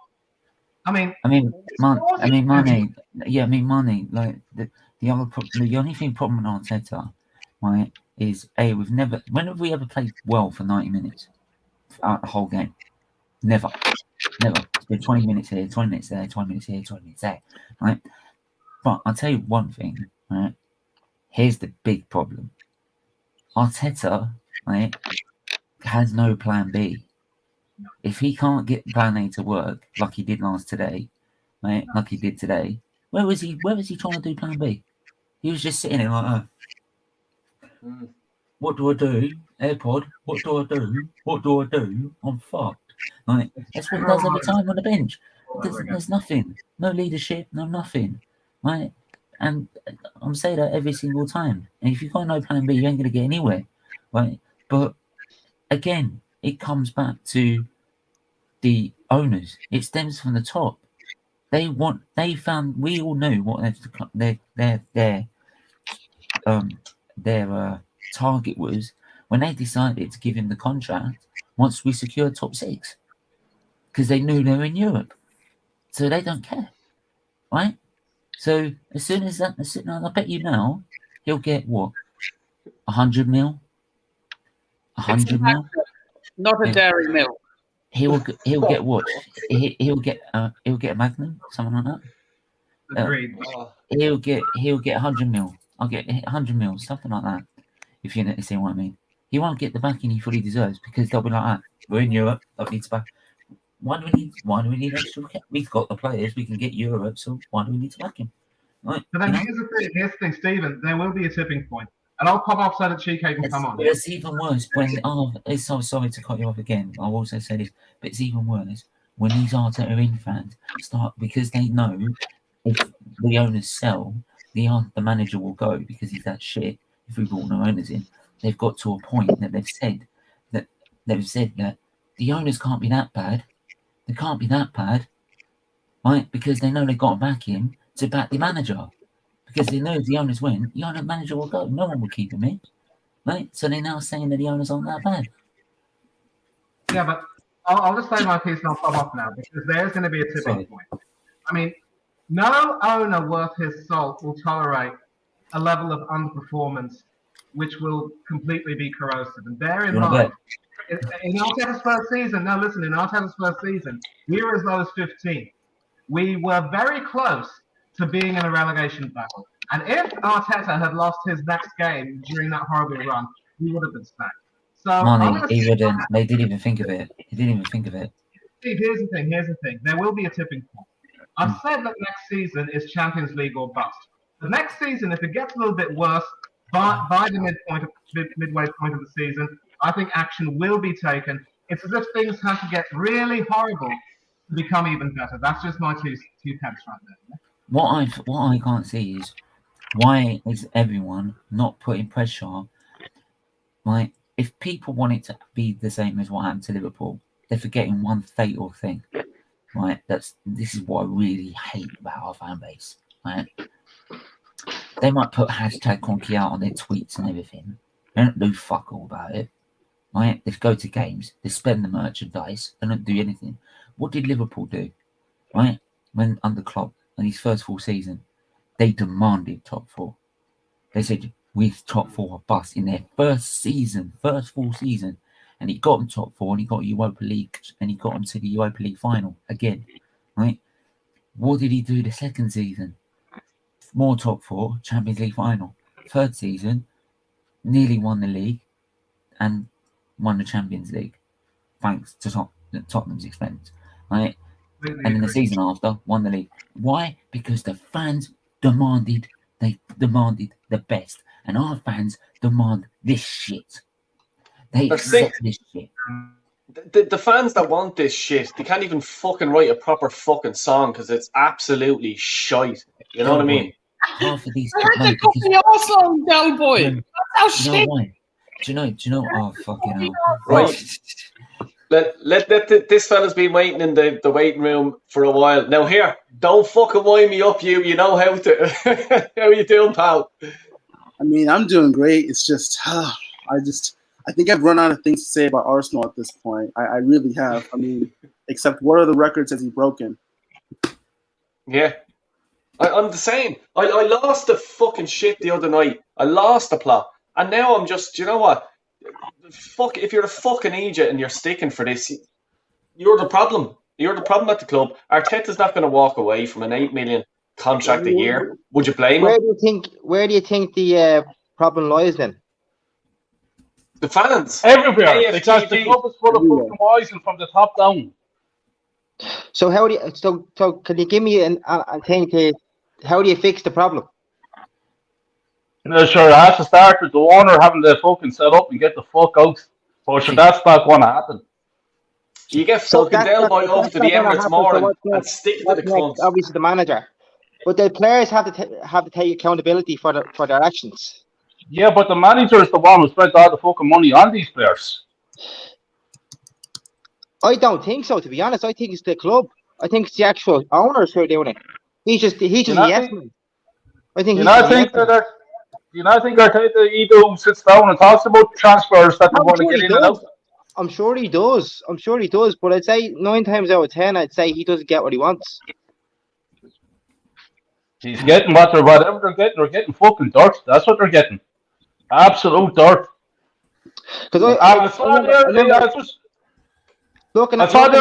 Mane. Like the only problem with Arteta, right, is when have we ever played well for 90 minutes? The whole game, never. It's been 20 minutes here, 20 minutes there, 20 minutes here, 20 minutes there, right? But I'll tell you one thing, right? Here's the big problem: Arteta, right, has no plan B. If he can't get plan A to work like he did today, right? Like he did today, where was he trying to do plan B? He was just sitting there like, what do I do? AirPod, what do I do? What do I do? I'm fucked. Like, that's what he does every time on the bench. There's nothing. No leadership, no nothing. Right? And I'm saying that every single time. And if you've got no plan B, you ain't going to get anywhere. Right? But again, it comes back to the owners. It stems from the top. We all knew what their target was when they decided to give him the contract once we secured top 6, because they knew they were in Europe, so they don't care, right? So as soon as that, I bet you now he'll get what, 100 mil, 100 mil, not a dairy milk. He'll get what? He'll get a Magnum, something like that. Agreed. He'll get 100 mil. I'll get 100 mil, something like that. If you see what I mean. He won't get the backing he fully deserves because they'll be like, we're in Europe, don't need to back. Why do we need extra? We've got the players, we can get Europe, so why do we need to back him? Right? But then here's the thing, Stephen. There will be a tipping point, and I'll pop off so that Cheeky can come on. It's even worse when it's so sorry to cut you off again. I'll also say this, but it's even worse when these Arteta fans start, because they know if the owners sell, the manager will go because he's that shit. If we brought no owners in, they've got to a point that they've said that the owners can't be that bad. They can't be that bad, right? Because they know they've got to back him to back the manager. Because they know if the owners win, the manager will go. No one will keep him in, right? So they're now saying that the owners aren't that bad. Yeah, but I'll just say my piece and I'll pop off now because there's going to be a tipping point. I mean, no owner worth his salt will tolerate a level of underperformance which will completely be corrosive. And bear in mind, in Arteta's first season, in Arteta's first season, we were as low as 15. We were very close to being in a relegation battle. And if Arteta had lost his next game during that horrible run, we would have been sacked. So he wouldn't. They didn't even think of it. He didn't even think of it. Steve, here's the thing. There will be a tipping point. I've said that next season is Champions League or bust. The next season, if it gets a little bit worse, by the midway point of the season, I think action will be taken. It's as if things have to get really horrible to become even better. That's just my two pence right there. what I can't see is why is everyone not putting pressure? Like, if people want it to be the same as what happened to Liverpool, they're forgetting one fatal thing. Right? This is what I really hate about our fan base. Right? They might put hashtag Conky out on their tweets and everything. They don't do fuck all about it. Right? They go to games, they spend the merchandise, they don't do anything. What did Liverpool do? Right? When under Klopp in his first full season, they demanded top 4. They said, we're top 4 bust in their first full season. And he got them top 4 and he got Europa League and he got them to the Europa League final again. Right? What did he do the second season? More top 4, Champions League final. Third season, nearly won the league and won the Champions League. Thanks to Tottenham's expense. Right? And in the season after, won the league. Why? Because the fans demanded the best. And our fans demand this shit. They accept this shit. The fans that want this shit, they can't even fucking write a proper fucking song because it's absolutely shite. You know what I mean? Half of these I like to copy your song, Del Boy. That's how Do you know shit. why? Do you know? Oh, fucking hell. Right. Let this fella's been waiting in the waiting room for a while. Now here, don't fucking wind me up, you know how to. How you doing, pal? I mean, I'm doing great. It's just, I think I've run out of things to say about Arsenal at this point. I really have. I mean, except what other records has he broken? Yeah. I'm the same. I lost the fucking shit the other night. I lost the plot. And now I'm just, you know what? Fuck, if you're a fucking idiot and you're sticking for this, you're the problem. You're the problem at the club. Arteta's not going to walk away from an 8 million contract a year. Would you blame him? Where do you think the problem lies then? The fans. Everywhere. Because the club is full of fucking poison from the top down. So how do you, so can you give me a thing to how do you fix the problem? Sure, it has to start with the owner having the fucking set up and get the fuck out. But sure, that's not going to happen. You get fucking Del Boy over to the Emirates more and stick to the cunts. Obviously, the manager, but the players have to take accountability for their actions. Yeah, but the manager is the one who spent all the fucking money on these players. I don't think so, to be honest. I think it's the club. I think it's the actual owners who are doing it. He's just a yes man. I think. Do you not think Arteta either sits down and talks about transfers that they want to get in and out? I'm sure he does. But I'd say 9 times out of 10, I'd say he doesn't get what he wants. He's getting whatever they're getting. They're getting fucking dirt. That's what they're getting. Absolute dirt. Because I saw there in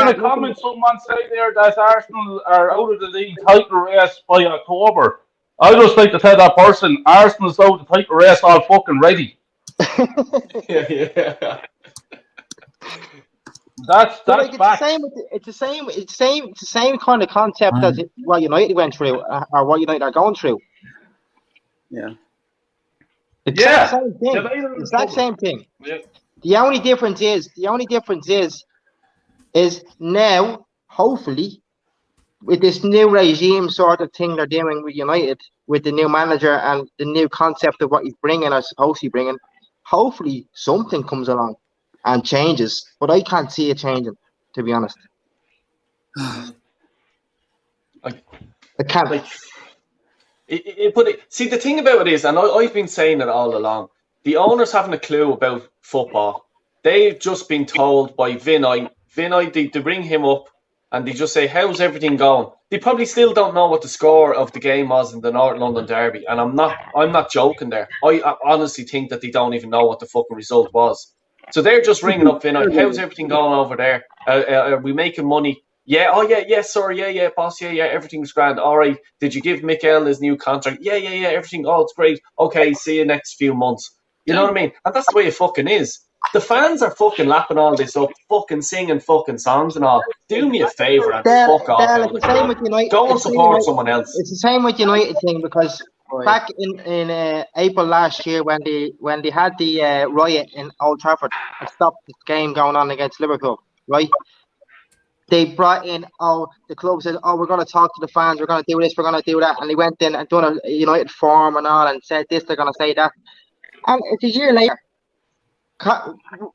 the comments someone say there that Arsenal are out of the league title race by October. I just like to tell that person Arsenal's out of the title race all fucking ready. Yeah. That's like it's the same kind of concept as what United went through or what United are going through. Yeah. Exact same thing. Exact same thing. Yeah. The only difference is now, hopefully, with this new regime sort of thing they're doing with United, with the new manager and the new concept of what he's bringing or supposed to be bringing, hopefully something comes along and changes. But I can't see it changing, to be honest. I can't. See, the thing about it is, and I've been saying it all along, the owners haven't a clue about football. They've just been told by Vinay, they bring him up and they just say, how's everything going? They probably still don't know what the score of the game was in the North London Derby. And I'm not joking there. I honestly think that they don't even know what the fucking result was. So they're just ringing up Vinay, how's everything going over there? Are we making money? Yeah, sir, yeah, boss, yeah, everything's grand. All right, did you give Mikel his new contract? Yeah, everything, it's great. Okay, see you next few months. You know what I mean? And that's the way it fucking is. The fans are fucking lapping all this up, fucking singing fucking songs and all. Do me a favour and fuck off. It's the same with United. Go and support someone else. It's the same with United thing because back in April last year when they had the riot in Old Trafford and stopped the game going on against Liverpool, right? they brought in, the club said, we're going to talk to the fans, we're going to do this, we're going to do that. And they went in and done a United form and all and said this, they're going to say that. And it's a year later.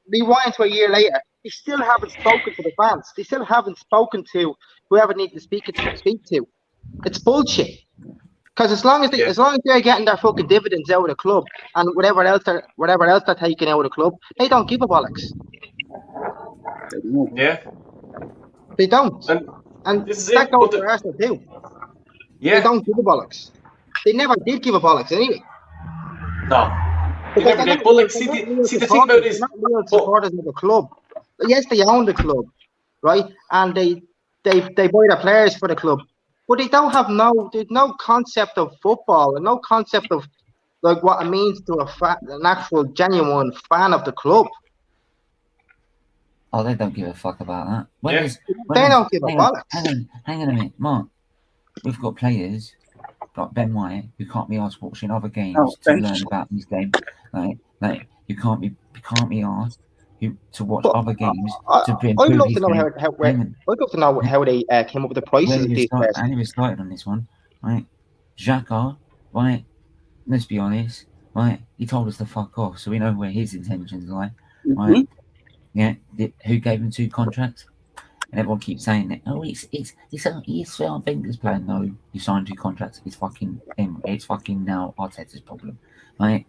Rewind to a year later. They still haven't spoken to the fans. They still haven't spoken to whoever needs to speak to. It's bullshit. Because as long as they're getting their fucking dividends out of the club and whatever else they're taking out of the club, they don't give a bollocks. Yeah. They don't. And this is that goes for Arsenal too. Yeah. They don't give a bollocks. They never did give a bollocks anyway. No. They never did. But like, see the thing about it is, they're not real supporters of the club. Yes, they own the club, right? And they buy the players for the club. But they don't have there's no concept of football and no concept of like what it means to an actual genuine fan of the club. Oh, they don't give a fuck about that. They don't give a bollocks. Hang on a minute, Mark. We've got players like Ben White who can't be asked watching other games to learn about these games. Like you can't be asked to watch other games to improve I'd love his to know game. I'd love to know how they came up with the prices of these players. I never started on this one, right? Xhaka, right? Let's be honest, right? He told us to fuck off, so we know where his intentions lie, right? Yeah, who gave him 2 contracts? And everyone keeps saying that. Oh, it's Sven Wenger's plan. No, you signed 2 contracts. It's fucking him. It's fucking now Arteta's problem, right?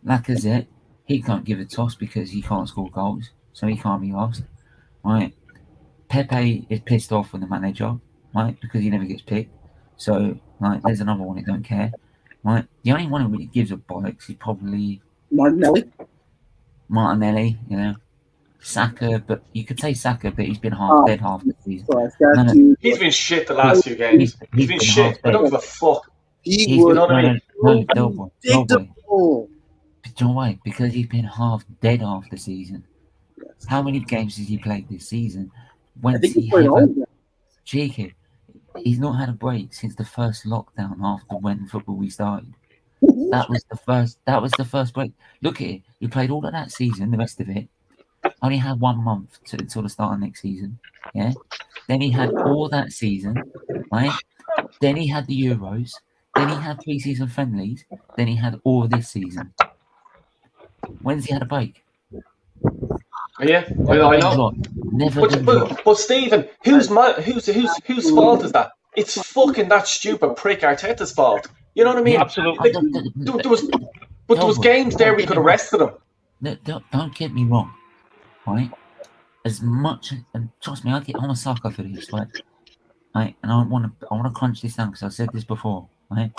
Lacazette, he can't give a toss because he can't score goals, so he can't be asked, right? Pepe is pissed off with the manager, right, because he never gets picked. So, like, there's another one that don't care, right? The only one who really gives a bollocks is probably Martinelli, you know. Saka, but you could say Saka, but he's been half dead half the season. He's been shit the last 2 games. He's been shit. I don't give a fuck. You know what I mean? No, predictable. Do you know why? Because he's been half dead half the season. How many games has he played this season? Cheeky. He's not had a break since the first lockdown after when football restarted. That was the first break. Look at it. He played all of that season, the rest of it. Only had 1 month until the start of next season. Yeah. Then he had all that season, right? Then he had the Euros. Then he had pre-season friendlies. Then he had all of this season. When's he had a break? Yeah, I know. But Stephen, whose fault is that? It's fucking that stupid prick Arteta's fault. You know what I mean? Absolutely. There was games there we could have rested him. Don't get me wrong, right? As much, and trust me, I'm a sucker for this, right? Right, and I want to crunch this down because I said this before, right?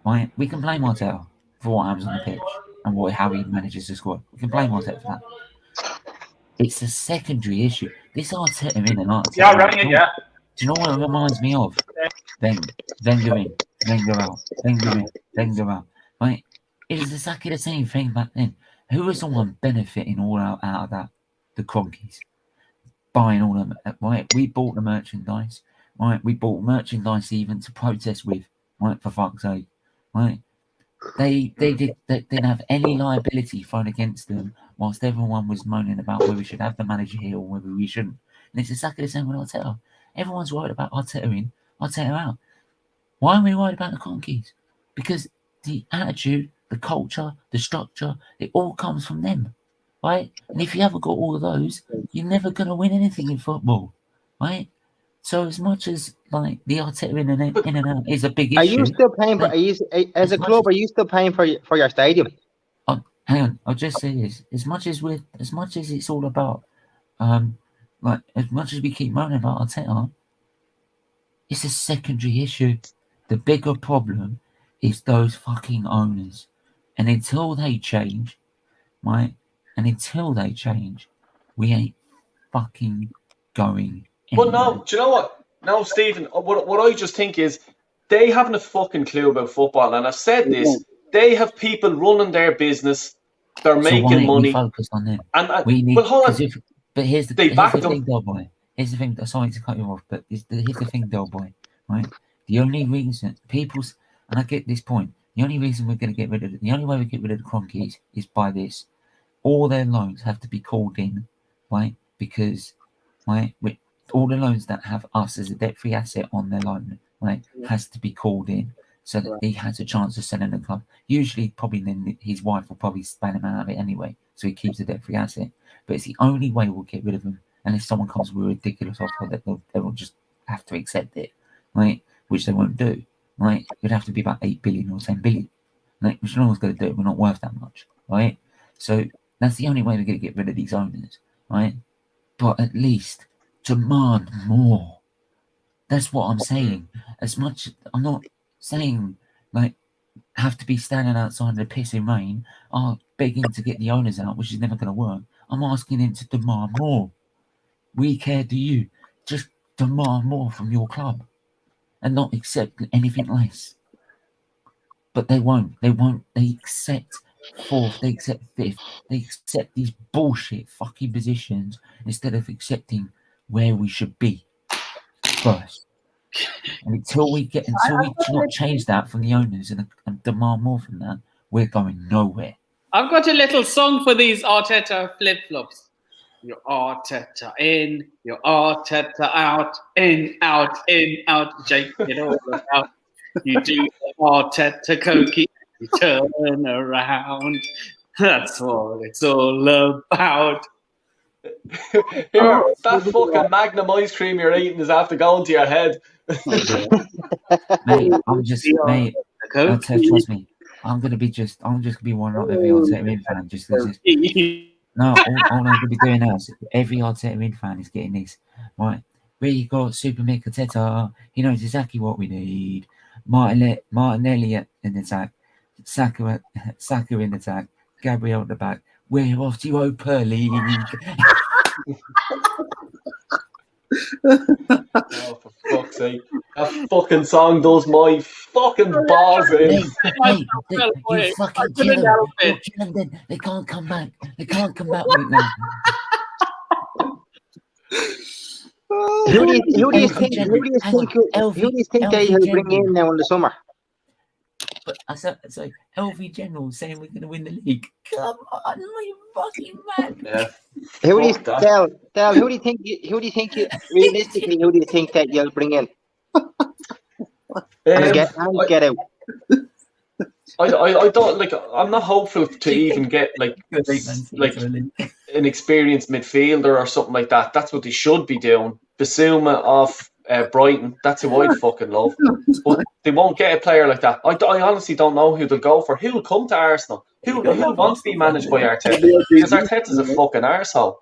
Right, we can blame Arteta for what happens on the pitch and how he manages the squad. We can blame Arteta for that. It's a secondary issue. This Arteta in and Arteta. Yeah, right. Yeah. Do you know what it reminds me of? Wenger in, Wenger out, Wenger out. Right? It was exactly the same thing back then. Who was the one benefiting all out of that? The Cronkies. Buying all them, right? We bought the merchandise, right? We bought merchandise even to protest with, right? For fuck's sake, right? They didn't have any liability thrown against them, whilst everyone was moaning about whether we should have the manager here or whether we shouldn't. And it's exactly the same with Arteta. Everyone's worried about Arteta in, Arteta out. Why are we worried about the Cronkies? Because the attitude, the culture, the structure, it all comes from them. Right? And if you haven't got all of those, you're never going to win anything in football. Right? So as much as like the Arteta in and out is a big issue. Are you still paying for? As a club, are you still paying for your stadium? Hang on, I'll just say this: as much as it's all about, like as much as we keep moaning about Arteta, it's a secondary issue. The bigger problem is those fucking owners, and until they change, right? And until they change, we ain't fucking going anywhere. But no, do you know what? No, Stephen, what I just think is they haven't a fucking clue about football. And I've said this, they have people running their business. They're making money. We focus on them. We need, hold on. But here's the thing, Delboy. Here's the thing. Sorry to cut you off, but here's the thing, Delboy. Right? The only reason and I get this point. The only reason we're going to the only way we get rid of the Cronkies is by this. All their loans have to be called in, right? Because right? With all the loans that have us as a debt-free asset on their loan, right, has to be called in so that he has a chance of selling the club. Usually, probably then his wife will probably span him out of it anyway, so he keeps the debt-free asset. But it's the only way we'll get rid of him. And if someone comes with a ridiculous offer, that they'll just have to accept it, right? Which they won't do, right? It'd have to be about 8 billion or 10 billion, right? Which no one's going to do it. We're not worth that much, right? So that's the only way we're going to get rid of these owners, right? But at least demand more. That's what I'm saying. As much, I'm not saying like have to be standing outside in the pissing rain, begging to get the owners out, which is never going to work. I'm asking him to demand more. We care, do you? Just demand more from your club and not accept anything less. But they won't. They won't. They accept fourth. They accept fifth. They accept these bullshit fucking positions instead of accepting where we should be first. And until we do not change that from the owners and demand more from that, we're going nowhere. I've got a little song for these Arteta flip-flops. You're Arteta in, you're Arteta out, in, out, shake it all about. You do the Arteta cookie, you turn around. That's what it's all about. Here, that fucking Magnum ice cream you're eating is after going to your head. Mate, trust me. I'm just gonna be one of every Arteta fan. No, all I'm gonna be doing now is every Arteta fan is getting this. Right, we got Super Mick Arteta. He knows exactly what we need. Martinelli in attack, Saka in attack, Gabriel at the back. We're off to Europa League. Oh, for fuck's sake. That fucking song does my fucking balls in. Hey, you fucking kill them. You kill them. They can't come back. They can't come back right now. Who do you think he'll bring in now in the summer? But so LV General saying we're going to win the league. Come on, you fucking man. Yeah. Who do you think? Realistically, who do you think that you'll bring in? Get out. I don't like. I'm not hopeful to even get like an experienced midfielder or something like that. That's what they should be doing. Basuma off Brighton. That's who I'd fucking love. But they won't get a player like that. I honestly don't know who they'll go for. Who will come to Arsenal? Who wants to be managed by Arteta? Because Arteta's a fucking arsehole.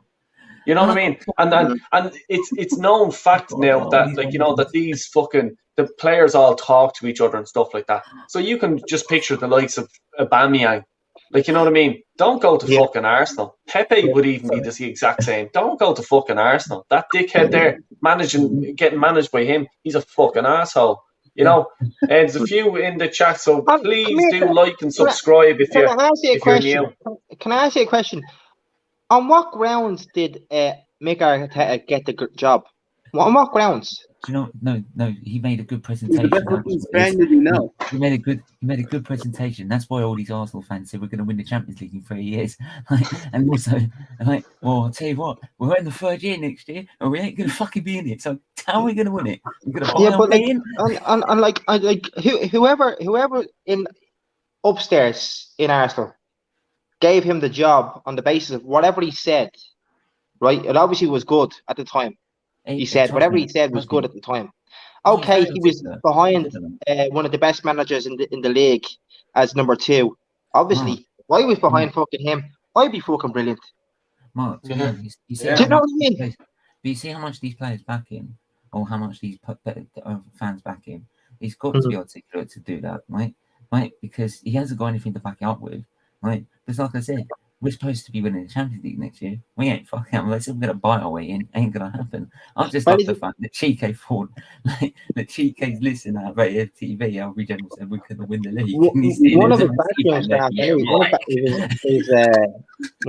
You know what I mean? And it's known fact now that that these fucking the players all talk to each other and stuff like that. So you can just picture the likes of Aubameyang. Like, you know what I mean? Don't go to fucking Arsenal. Pepe would even be the exact same. Don't go to fucking Arsenal. That dickhead there, getting managed by him, he's a fucking asshole. You know? And there's a few in the chat, so please do like and subscribe if you're new. Can I ask you a question? On what grounds did Mick Arteta get the job? On what grounds? Do you know? No. He made a good presentation. He made a good presentation. That's why all these Arsenal fans said we're going to win the Champions League in 3 years. And also, well, I'll tell you what, we're in the third year next year, and we ain't going to fucking be in it. So how are we going to win it? We're going to buy whoever in upstairs in Arsenal gave him the job on the basis of whatever he said. Right? It obviously was good at the time. He said whatever he said was good at the time. Okay, he was behind one of the best managers in the league as number 2. Obviously, if I was behind fucking him, I'd be fucking brilliant. Mark, you see do you know what I mean? But you see how much these players back him, or how much these fans back him. He's got to be articulate to do that, right? Because he hasn't got anything to back it up with, right? But like I said, we're supposed to be winning the Champions League next year. We ain't fucking. Unless we're gonna buy our way in, ain't gonna happen. I just love the fact that Chike thought, that Chike's listening at FTV. LV General said we couldn't win the league. One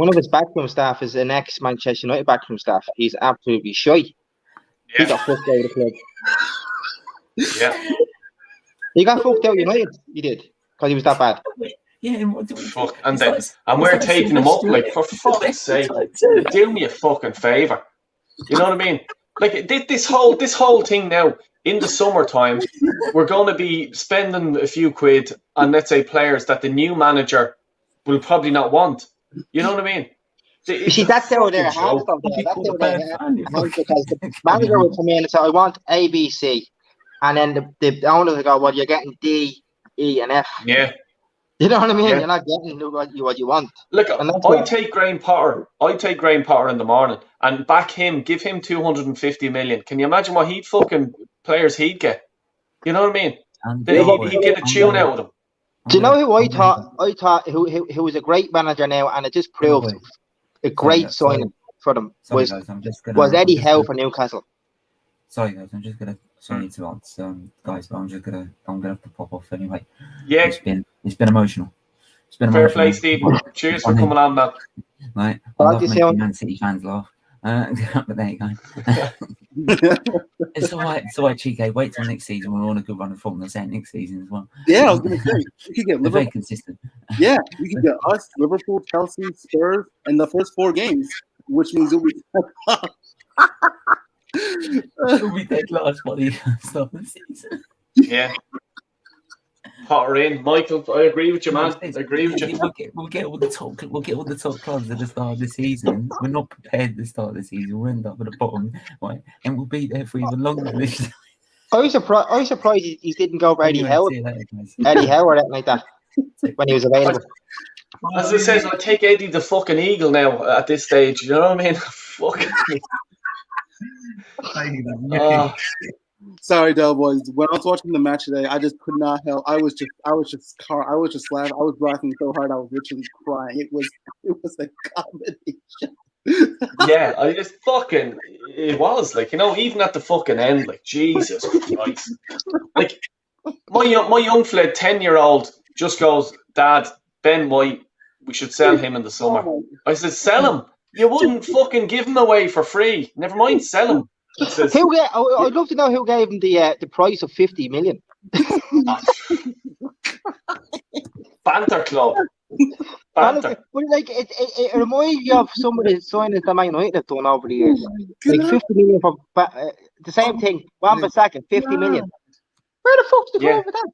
of his backroom staff is an ex-Manchester United backroom staff. He's absolutely shy. He got fucked out of the club. Yeah. He got fucked out United. He did because he was that bad. Yeah, and what do we fuck? And we're taking him up, like, for fuck's sake. Do me a fucking favour. You know what I mean? Like this whole thing now in the summertime, we're going to be spending a few quid on, let's say, players that the new manager will probably not want. You know what I mean? You see, that's out of their hands, though. That's out of their hands because the manager will come in and say, "I want A, B, C," and then the owners will go, "Well, you're getting D, E, and F." Yeah. You know what I mean? Yeah. You're not getting what you want. Look, And that's I what- take Graham Potter. I take Graham Potter in the morning and back him. Give him 250 million. Can you imagine what players he'd get? You know what I mean? He'd get a tune out of them. Do you know who I thought who was a great manager now, and it just proved a great signing for them was Eddie Howe for Newcastle. Sorry guys, I'm just gonna guys, but I'm gonna have to pop off anyway. Yeah. It's been emotional. It's been Fair emotional. play, Steve. Cheers for coming on, man. Right. I love making Man City fans laugh. But there you go. It's all right, Chike. Wait till next season. We're on a good run of form. That's next season as well. Yeah, I was going to say you could get They're very Liverpool. consistent. Yeah, you could get us, Liverpool, Chelsea, Spurs in the first 4 games, which means you'll be. We'll be dead last by the start of the season. Yeah. Potter in, Michael. I agree with you, man. I agree with you. We'll get all the top clubs at the start of the season. We're not prepared at the start of the season. We'll end up at the bottom, right? And we'll be there for even longer than this. I was surprised he didn't go for Eddie Howe. Eddie Howe or anything like that when he was available. As I said, I take Eddie the fucking Eagle now at this stage. You know what I mean? Fuck. Sorry, Del Boys. When I was watching the match today, I just could not help. I was just laughing. I was laughing so hard I was literally crying. It was a comedy show. Yeah, it was like, you know, even at the fucking end, like, Jesus Christ. Like, my young fella, 10-year-old, just goes, "Dad, Ben White, we should sell him in the summer." I said, "Sell him? You wouldn't fucking give him away for free. Never mind, sell him." Says, I'd love to know who gave him the price of 50 million. Banter club. Banter. Well, like it reminds me of some of the signings that Man United have done over the years. Like 50 million for the same thing. Wan-Bissaka, 50 million. Where the fuck's the Yeah. for that?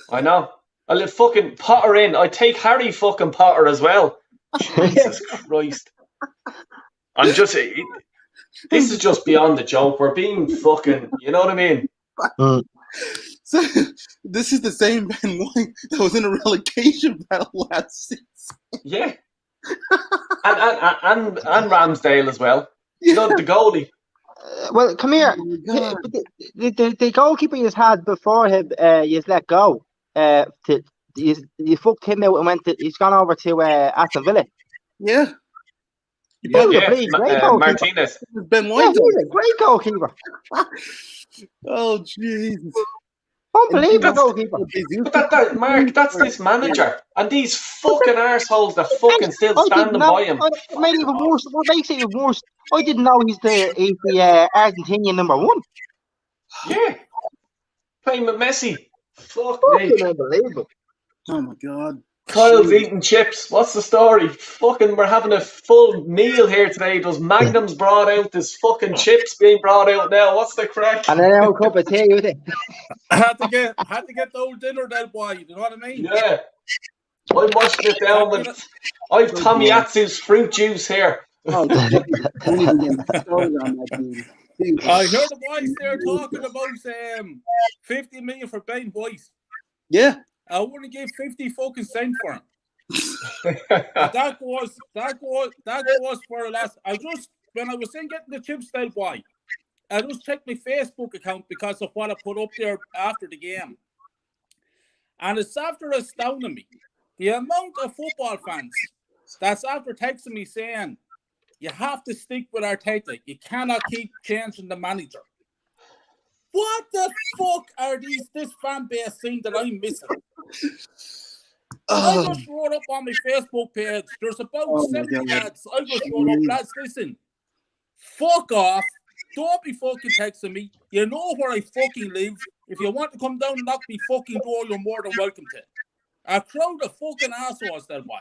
I know. I live fucking Potter in. I take Harry fucking Potter as well. Jesus Christ. I'm just. This is just beyond the joke. We're being fucking. You know what I mean? So this is the same Ben White that was in a relegation battle last season. Yeah. and Ramsdale as well. You know, the goalie. Well, come here. The goalkeeper you had before him, you let go. You fucked him out and he's gone over to Aston Villa. Yeah. Martinez. Ben White. Yeah, he's a great goalkeeper. Oh, Jesus. Unbelievable goalkeeper. But Mark, that's this manager. And these fucking arseholes that fucking still standing by him. It made it even worse. What makes it even worse, I didn't know he's the Argentinian number 1. Yeah. Playing with Messi. Fuck me. Unbelievable. Oh, my God. Kyle's eating chips. What's the story? Fucking, we're having a full meal here today. There's Magnums brought out. There's fucking chips being brought out now. What's the crack? And then a cup of tea with it. I had to get the old dinner then, boy. You know what I mean? Yeah. I'm washing it down with. I've Tommy Atsu's fruit juice here. I heard the boys there talking about 50 million for Ben White. Yeah. I wouldn't give 50 fucking cents for him. that was for the last. When I was saying getting the chips style boy, I just checked my Facebook account because of what I put up there after the game. And it's after astounding me. The amount of football fans that's after texting me saying, you have to stick with Arteta. You cannot keep changing the manager. What the fuck are this fan base seeing that I'm missing? I just wrote up on my Facebook page. There's about 70 lads. I just wrote up, lads, listen. Fuck off. Don't be fucking texting me. You know where I fucking live. If you want to come down and knock me fucking door, you're more than welcome to. A crowd of fucking assholes that way.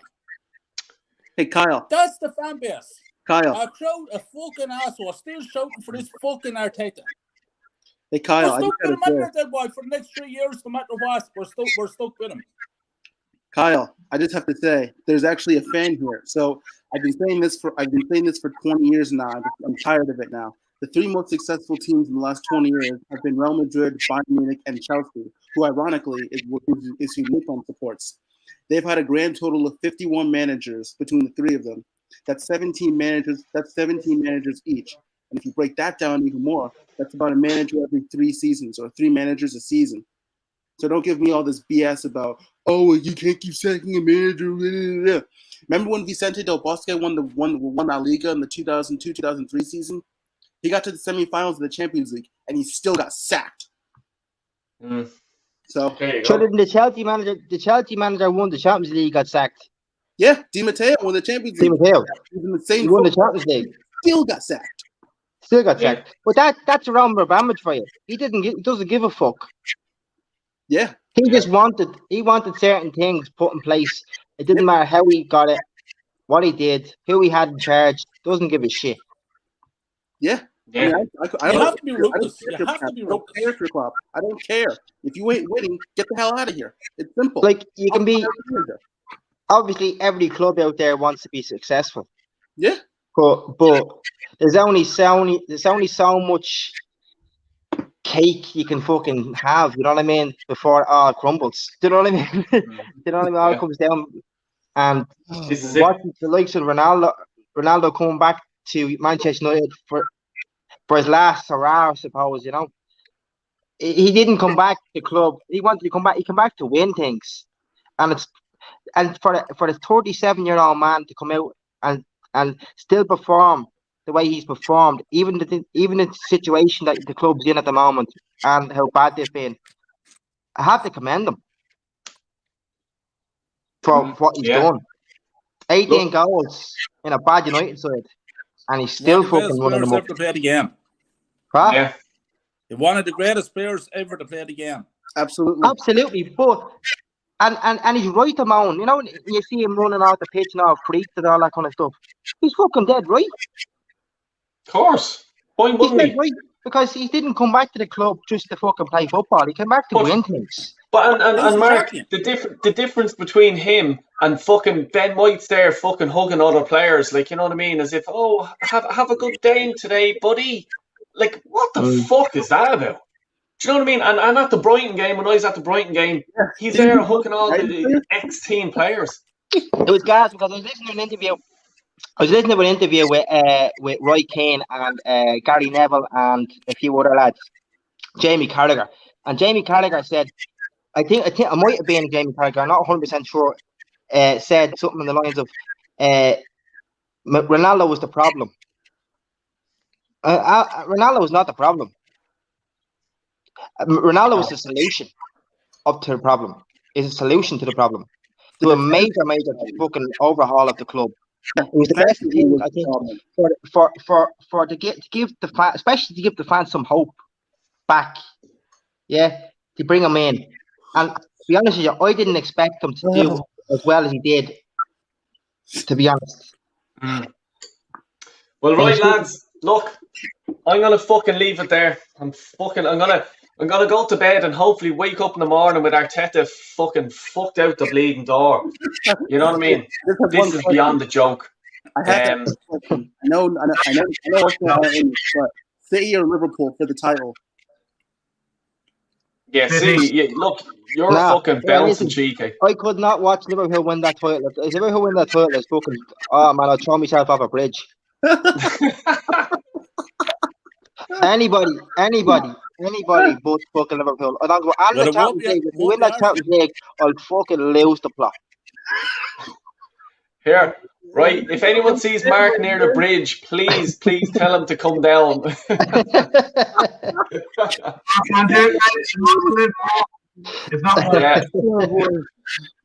Hey, Kyle. That's the fan base. Kyle. A crowd of fucking assholes still shouting for this fucking Arteta. Hey, Kyle. We're I stuck just with gotta him say, under that boy for the next 3 years, no matter what. We're stuck with him. Kyle, I just have to say, there's actually a fan here. So I've been saying this for 20 years now. I'm tired of it now. The 3 most successful teams in the last 20 years have been Real Madrid, Bayern Munich, and Chelsea, who ironically is who Nippon supports. They've had a grand total of 51 managers between the 3 of them. That's 17 managers. That's 17 managers each. And if you break that down even more, that's about a manager every 3 seasons, or 3 managers a season. So don't give me all this BS about, oh, you can't keep sacking a manager. Remember when Vicente Del Bosque won La Liga in the 2002-2003 season? He got to the semifinals of the Champions League, and he still got sacked. So didn't the Chelsea manager won the Champions League, got sacked? Yeah, Di Matteo won the Champions League. Di Matteo. He was in the same He won the Champions League. Still got sacked. Still got sacked. But that's around Abramovich for you. He doesn't give a fuck. Yeah. He just wanted certain things put in place. It didn't matter how he got it, what he did, who he had in charge. Doesn't give a shit. Yeah. Yeah. I You don't have to be ruthless. You have to be I don't ruthless. care if you're Klopp. I don't care. If you ain't winning, get the hell out of here. It's simple. Like, you can be, obviously every club out there wants to be successful. Yeah. But there's only so much cake you can fucking have, you know what I mean, before it all crumbles. Do you know what I mean? Do you know what I mean? All comes down, and watching the likes of Ronaldo coming back to Manchester United for his last hurrah, I suppose, you know. He didn't come back to the club. He wanted to come back. He came back to win things, and for the 37-year-old man to come out and still perform the way he's performed, even the situation that the club's in at the moment and how bad they've been, I have to commend him for what he's done. 18 goals in a bad United side, and he's still fucking running them up. Ever to play the game. Huh? Yeah. He's one of the greatest players ever to play the game. Absolutely, but and he's right to moan. You know, when you see him running out the pitch and all freaked and all that kind of stuff, he's fucking dead right. Of course. Why wouldn't he? Right, because he didn't come back to the club just to fucking play football. He came back to win things. But and Mark, the difference between him and fucking Ben White's there fucking hugging other players, like, you know what I mean? As if, oh, have a good day today, buddy. Like, what the fuck is that about? Do you know what I mean? And at the Brighton game, when I was at the Brighton game, he's there hugging all the ex-team players. It was gas because I was listening to an interview. With Roy Keane and Gary Neville and a few other lads, Jamie Carragher. And Jamie Carragher said, I think it might have been Jamie Carragher, I'm not 100% sure, said something in the lines of Ronaldo was the problem. Ronaldo was not the problem. Ronaldo was the solution up to the problem. Is a solution to the problem. To a major fucking overhaul of the club. It was the best thing, I think, to give the fans, especially to give the fans some hope back. Yeah, to bring them in. And to be honest with you, I didn't expect him to do as well as he did. To be honest. Well, right, lads. Look, I'm gonna fucking leave it there. I'm gonna go to bed and hopefully wake up in the morning with Arteta fucking fucked out the bleeding door. You know what I mean? This is beyond the joke. I have a question. I know what's going on, but City or Liverpool for the title? Yeah, see, look, you're fucking bouncing cheeky. I could not watch Liverpool win that title. If Liverpool win that title, it's fucking, oh man, I'll throw myself off a bridge. Anybody but fucking Liverpool. And I'll go, and the Champions League. If we win that Champions League, I'll fucking lose the plot. Here, right, if anyone sees Mark near the bridge, please tell him to come down. Yeah.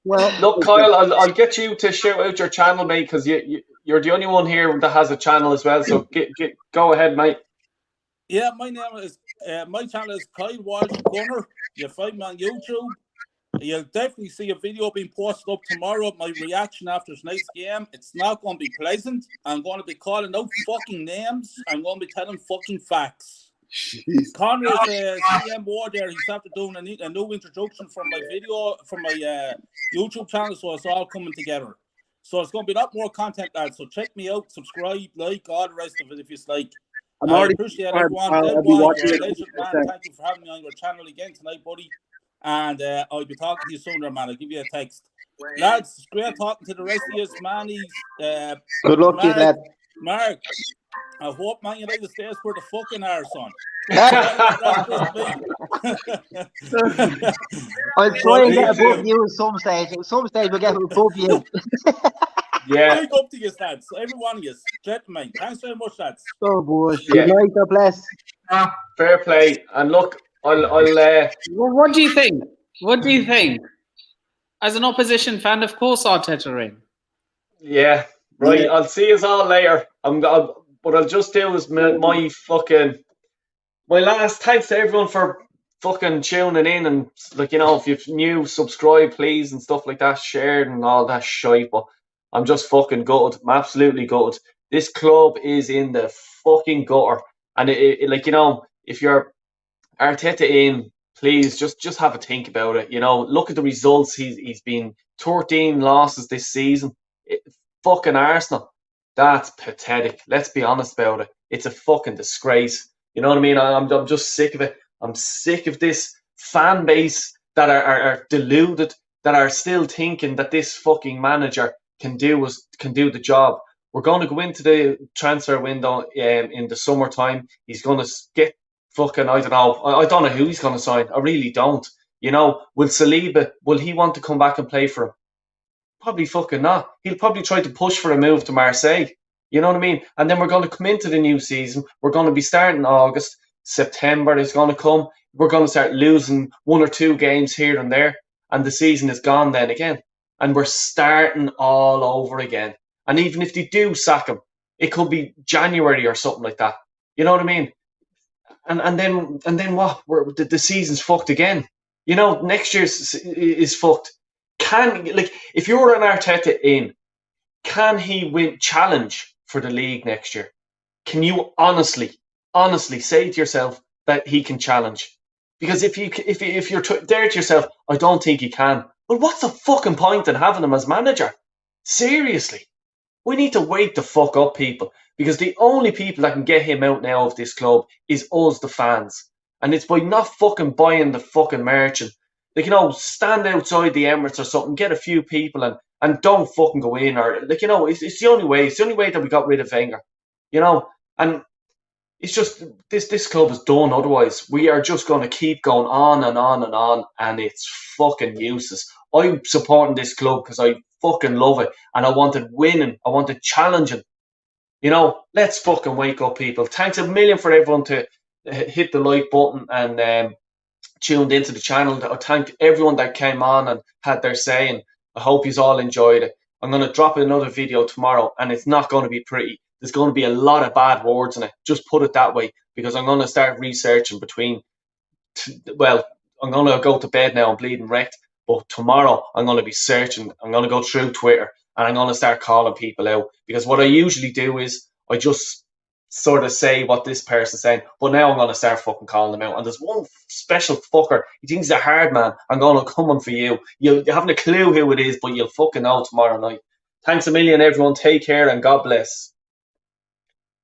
Well, look, Kyle, I'll get you to shout out your channel, mate, because you're the only one here that has a channel as well. So go ahead, mate. Yeah, my channel is Kyle Walsh Gunner. You find me on YouTube. You'll definitely see a video being posted up tomorrow of my reaction after tonight's game. It's not going to be pleasant. I'm going to be calling out fucking names. I'm going to be telling fucking facts. Connor's CMO there. He's after doing a new introduction from my video, from my YouTube channel, so it's all coming together. So it's going to be a lot more content, lads. So check me out, subscribe, like, all the rest of it if you like. I appreciate everyone. I'll be watching You're a it. legend, man. Thank you for having me on your channel again tonight, buddy. And I'll be talking to you sooner, man. I'll give you a text. Lads, it's great talking to the rest of you, Manny. Good luck to you, lad. Mark, I hope Man United stays where the fucking are, son. I'll try and get above you at some stage. At some stage, we'll get above you. Yeah. Big up to you, lads. Every one of you. Gentlemen, thanks very much, lads. Oh, boy. Good night, God bless. Fair play. And look, I'll Well, what do you think? What do you think? As an opposition fan, of course Arteta in. Yeah, right. I'll see us all later. What I'll just do is my last thanks to everyone for fucking tuning in, and like, you know, if you're new, subscribe please and stuff like that, share and all that shit. But I'm just fucking gutted. I'm absolutely gutted. This club is in the fucking gutter, and it like, you know, if you're Arteta in, please just have a think about it. You know, look at the results. He's been 13 losses this season. Fucking Arsenal. That's pathetic. Let's be honest about it. It's a fucking disgrace. You know what I mean? I'm just sick of it. I'm sick of this fan base that are deluded, that are still thinking that this fucking manager can do the job. We're going to go into the transfer window in the summertime. He's going to get fucking, I don't know who he's going to sign. I really don't. You know, will Saliba, will he want to come back and play for him? Probably fucking not. He'll probably try to push for a move to Marseille. You know what I mean? And then we're going to come into the new season. We're going to be starting August. September is going to come. We're going to start losing 1 or 2 games here and there. And the season is gone then again. And we're starting all over again. And even if they do sack him, it could be January or something like that. You know what I mean? And then what? The season's fucked again. You know, next year is fucked. If you're an Arteta in, can he challenge for the league next year? Can you honestly say to yourself that he can challenge? Because if you're there to yourself, I don't think he can. Well, what's the fucking point in having him as manager? Seriously, we need to wake the fuck up, people. Because the only people that can get him out now of this club is us, the fans, and it's by not fucking buying the fucking merch and, like, you know, stand outside the Emirates or something, get a few people and don't fucking go in, or, like, you know, it's the only way. It's the only way that we got rid of Wenger, you know. And it's just this club is done. Otherwise, we are just going to keep going on and on and on, and it's fucking useless. I'm supporting this club because I fucking love it, and I wanted winning. I wanted challenging. You know, let's fucking wake up, people. Thanks a million for everyone to hit the like button and tuned into the channel. I thank everyone that came on and had their say, and I hope you all enjoyed it. I'm going to drop another video tomorrow, and it's not going to be pretty. There's going to be a lot of bad words in it. Just put it that way, because I'm going to start researching I'm going to go to bed now. I'm bleeding wrecked. But tomorrow I'm going to be searching. I'm going to go through Twitter, and I'm going to start calling people out. Because what I usually do is I just sort of say what this person's saying, but now I'm going to start fucking calling them out. And there's one special fucker. He thinks he's a hard man. I'm going to come on for you. You haven't a clue who it is, but you'll fucking know tomorrow night. Thanks a million, everyone. Take care and God bless.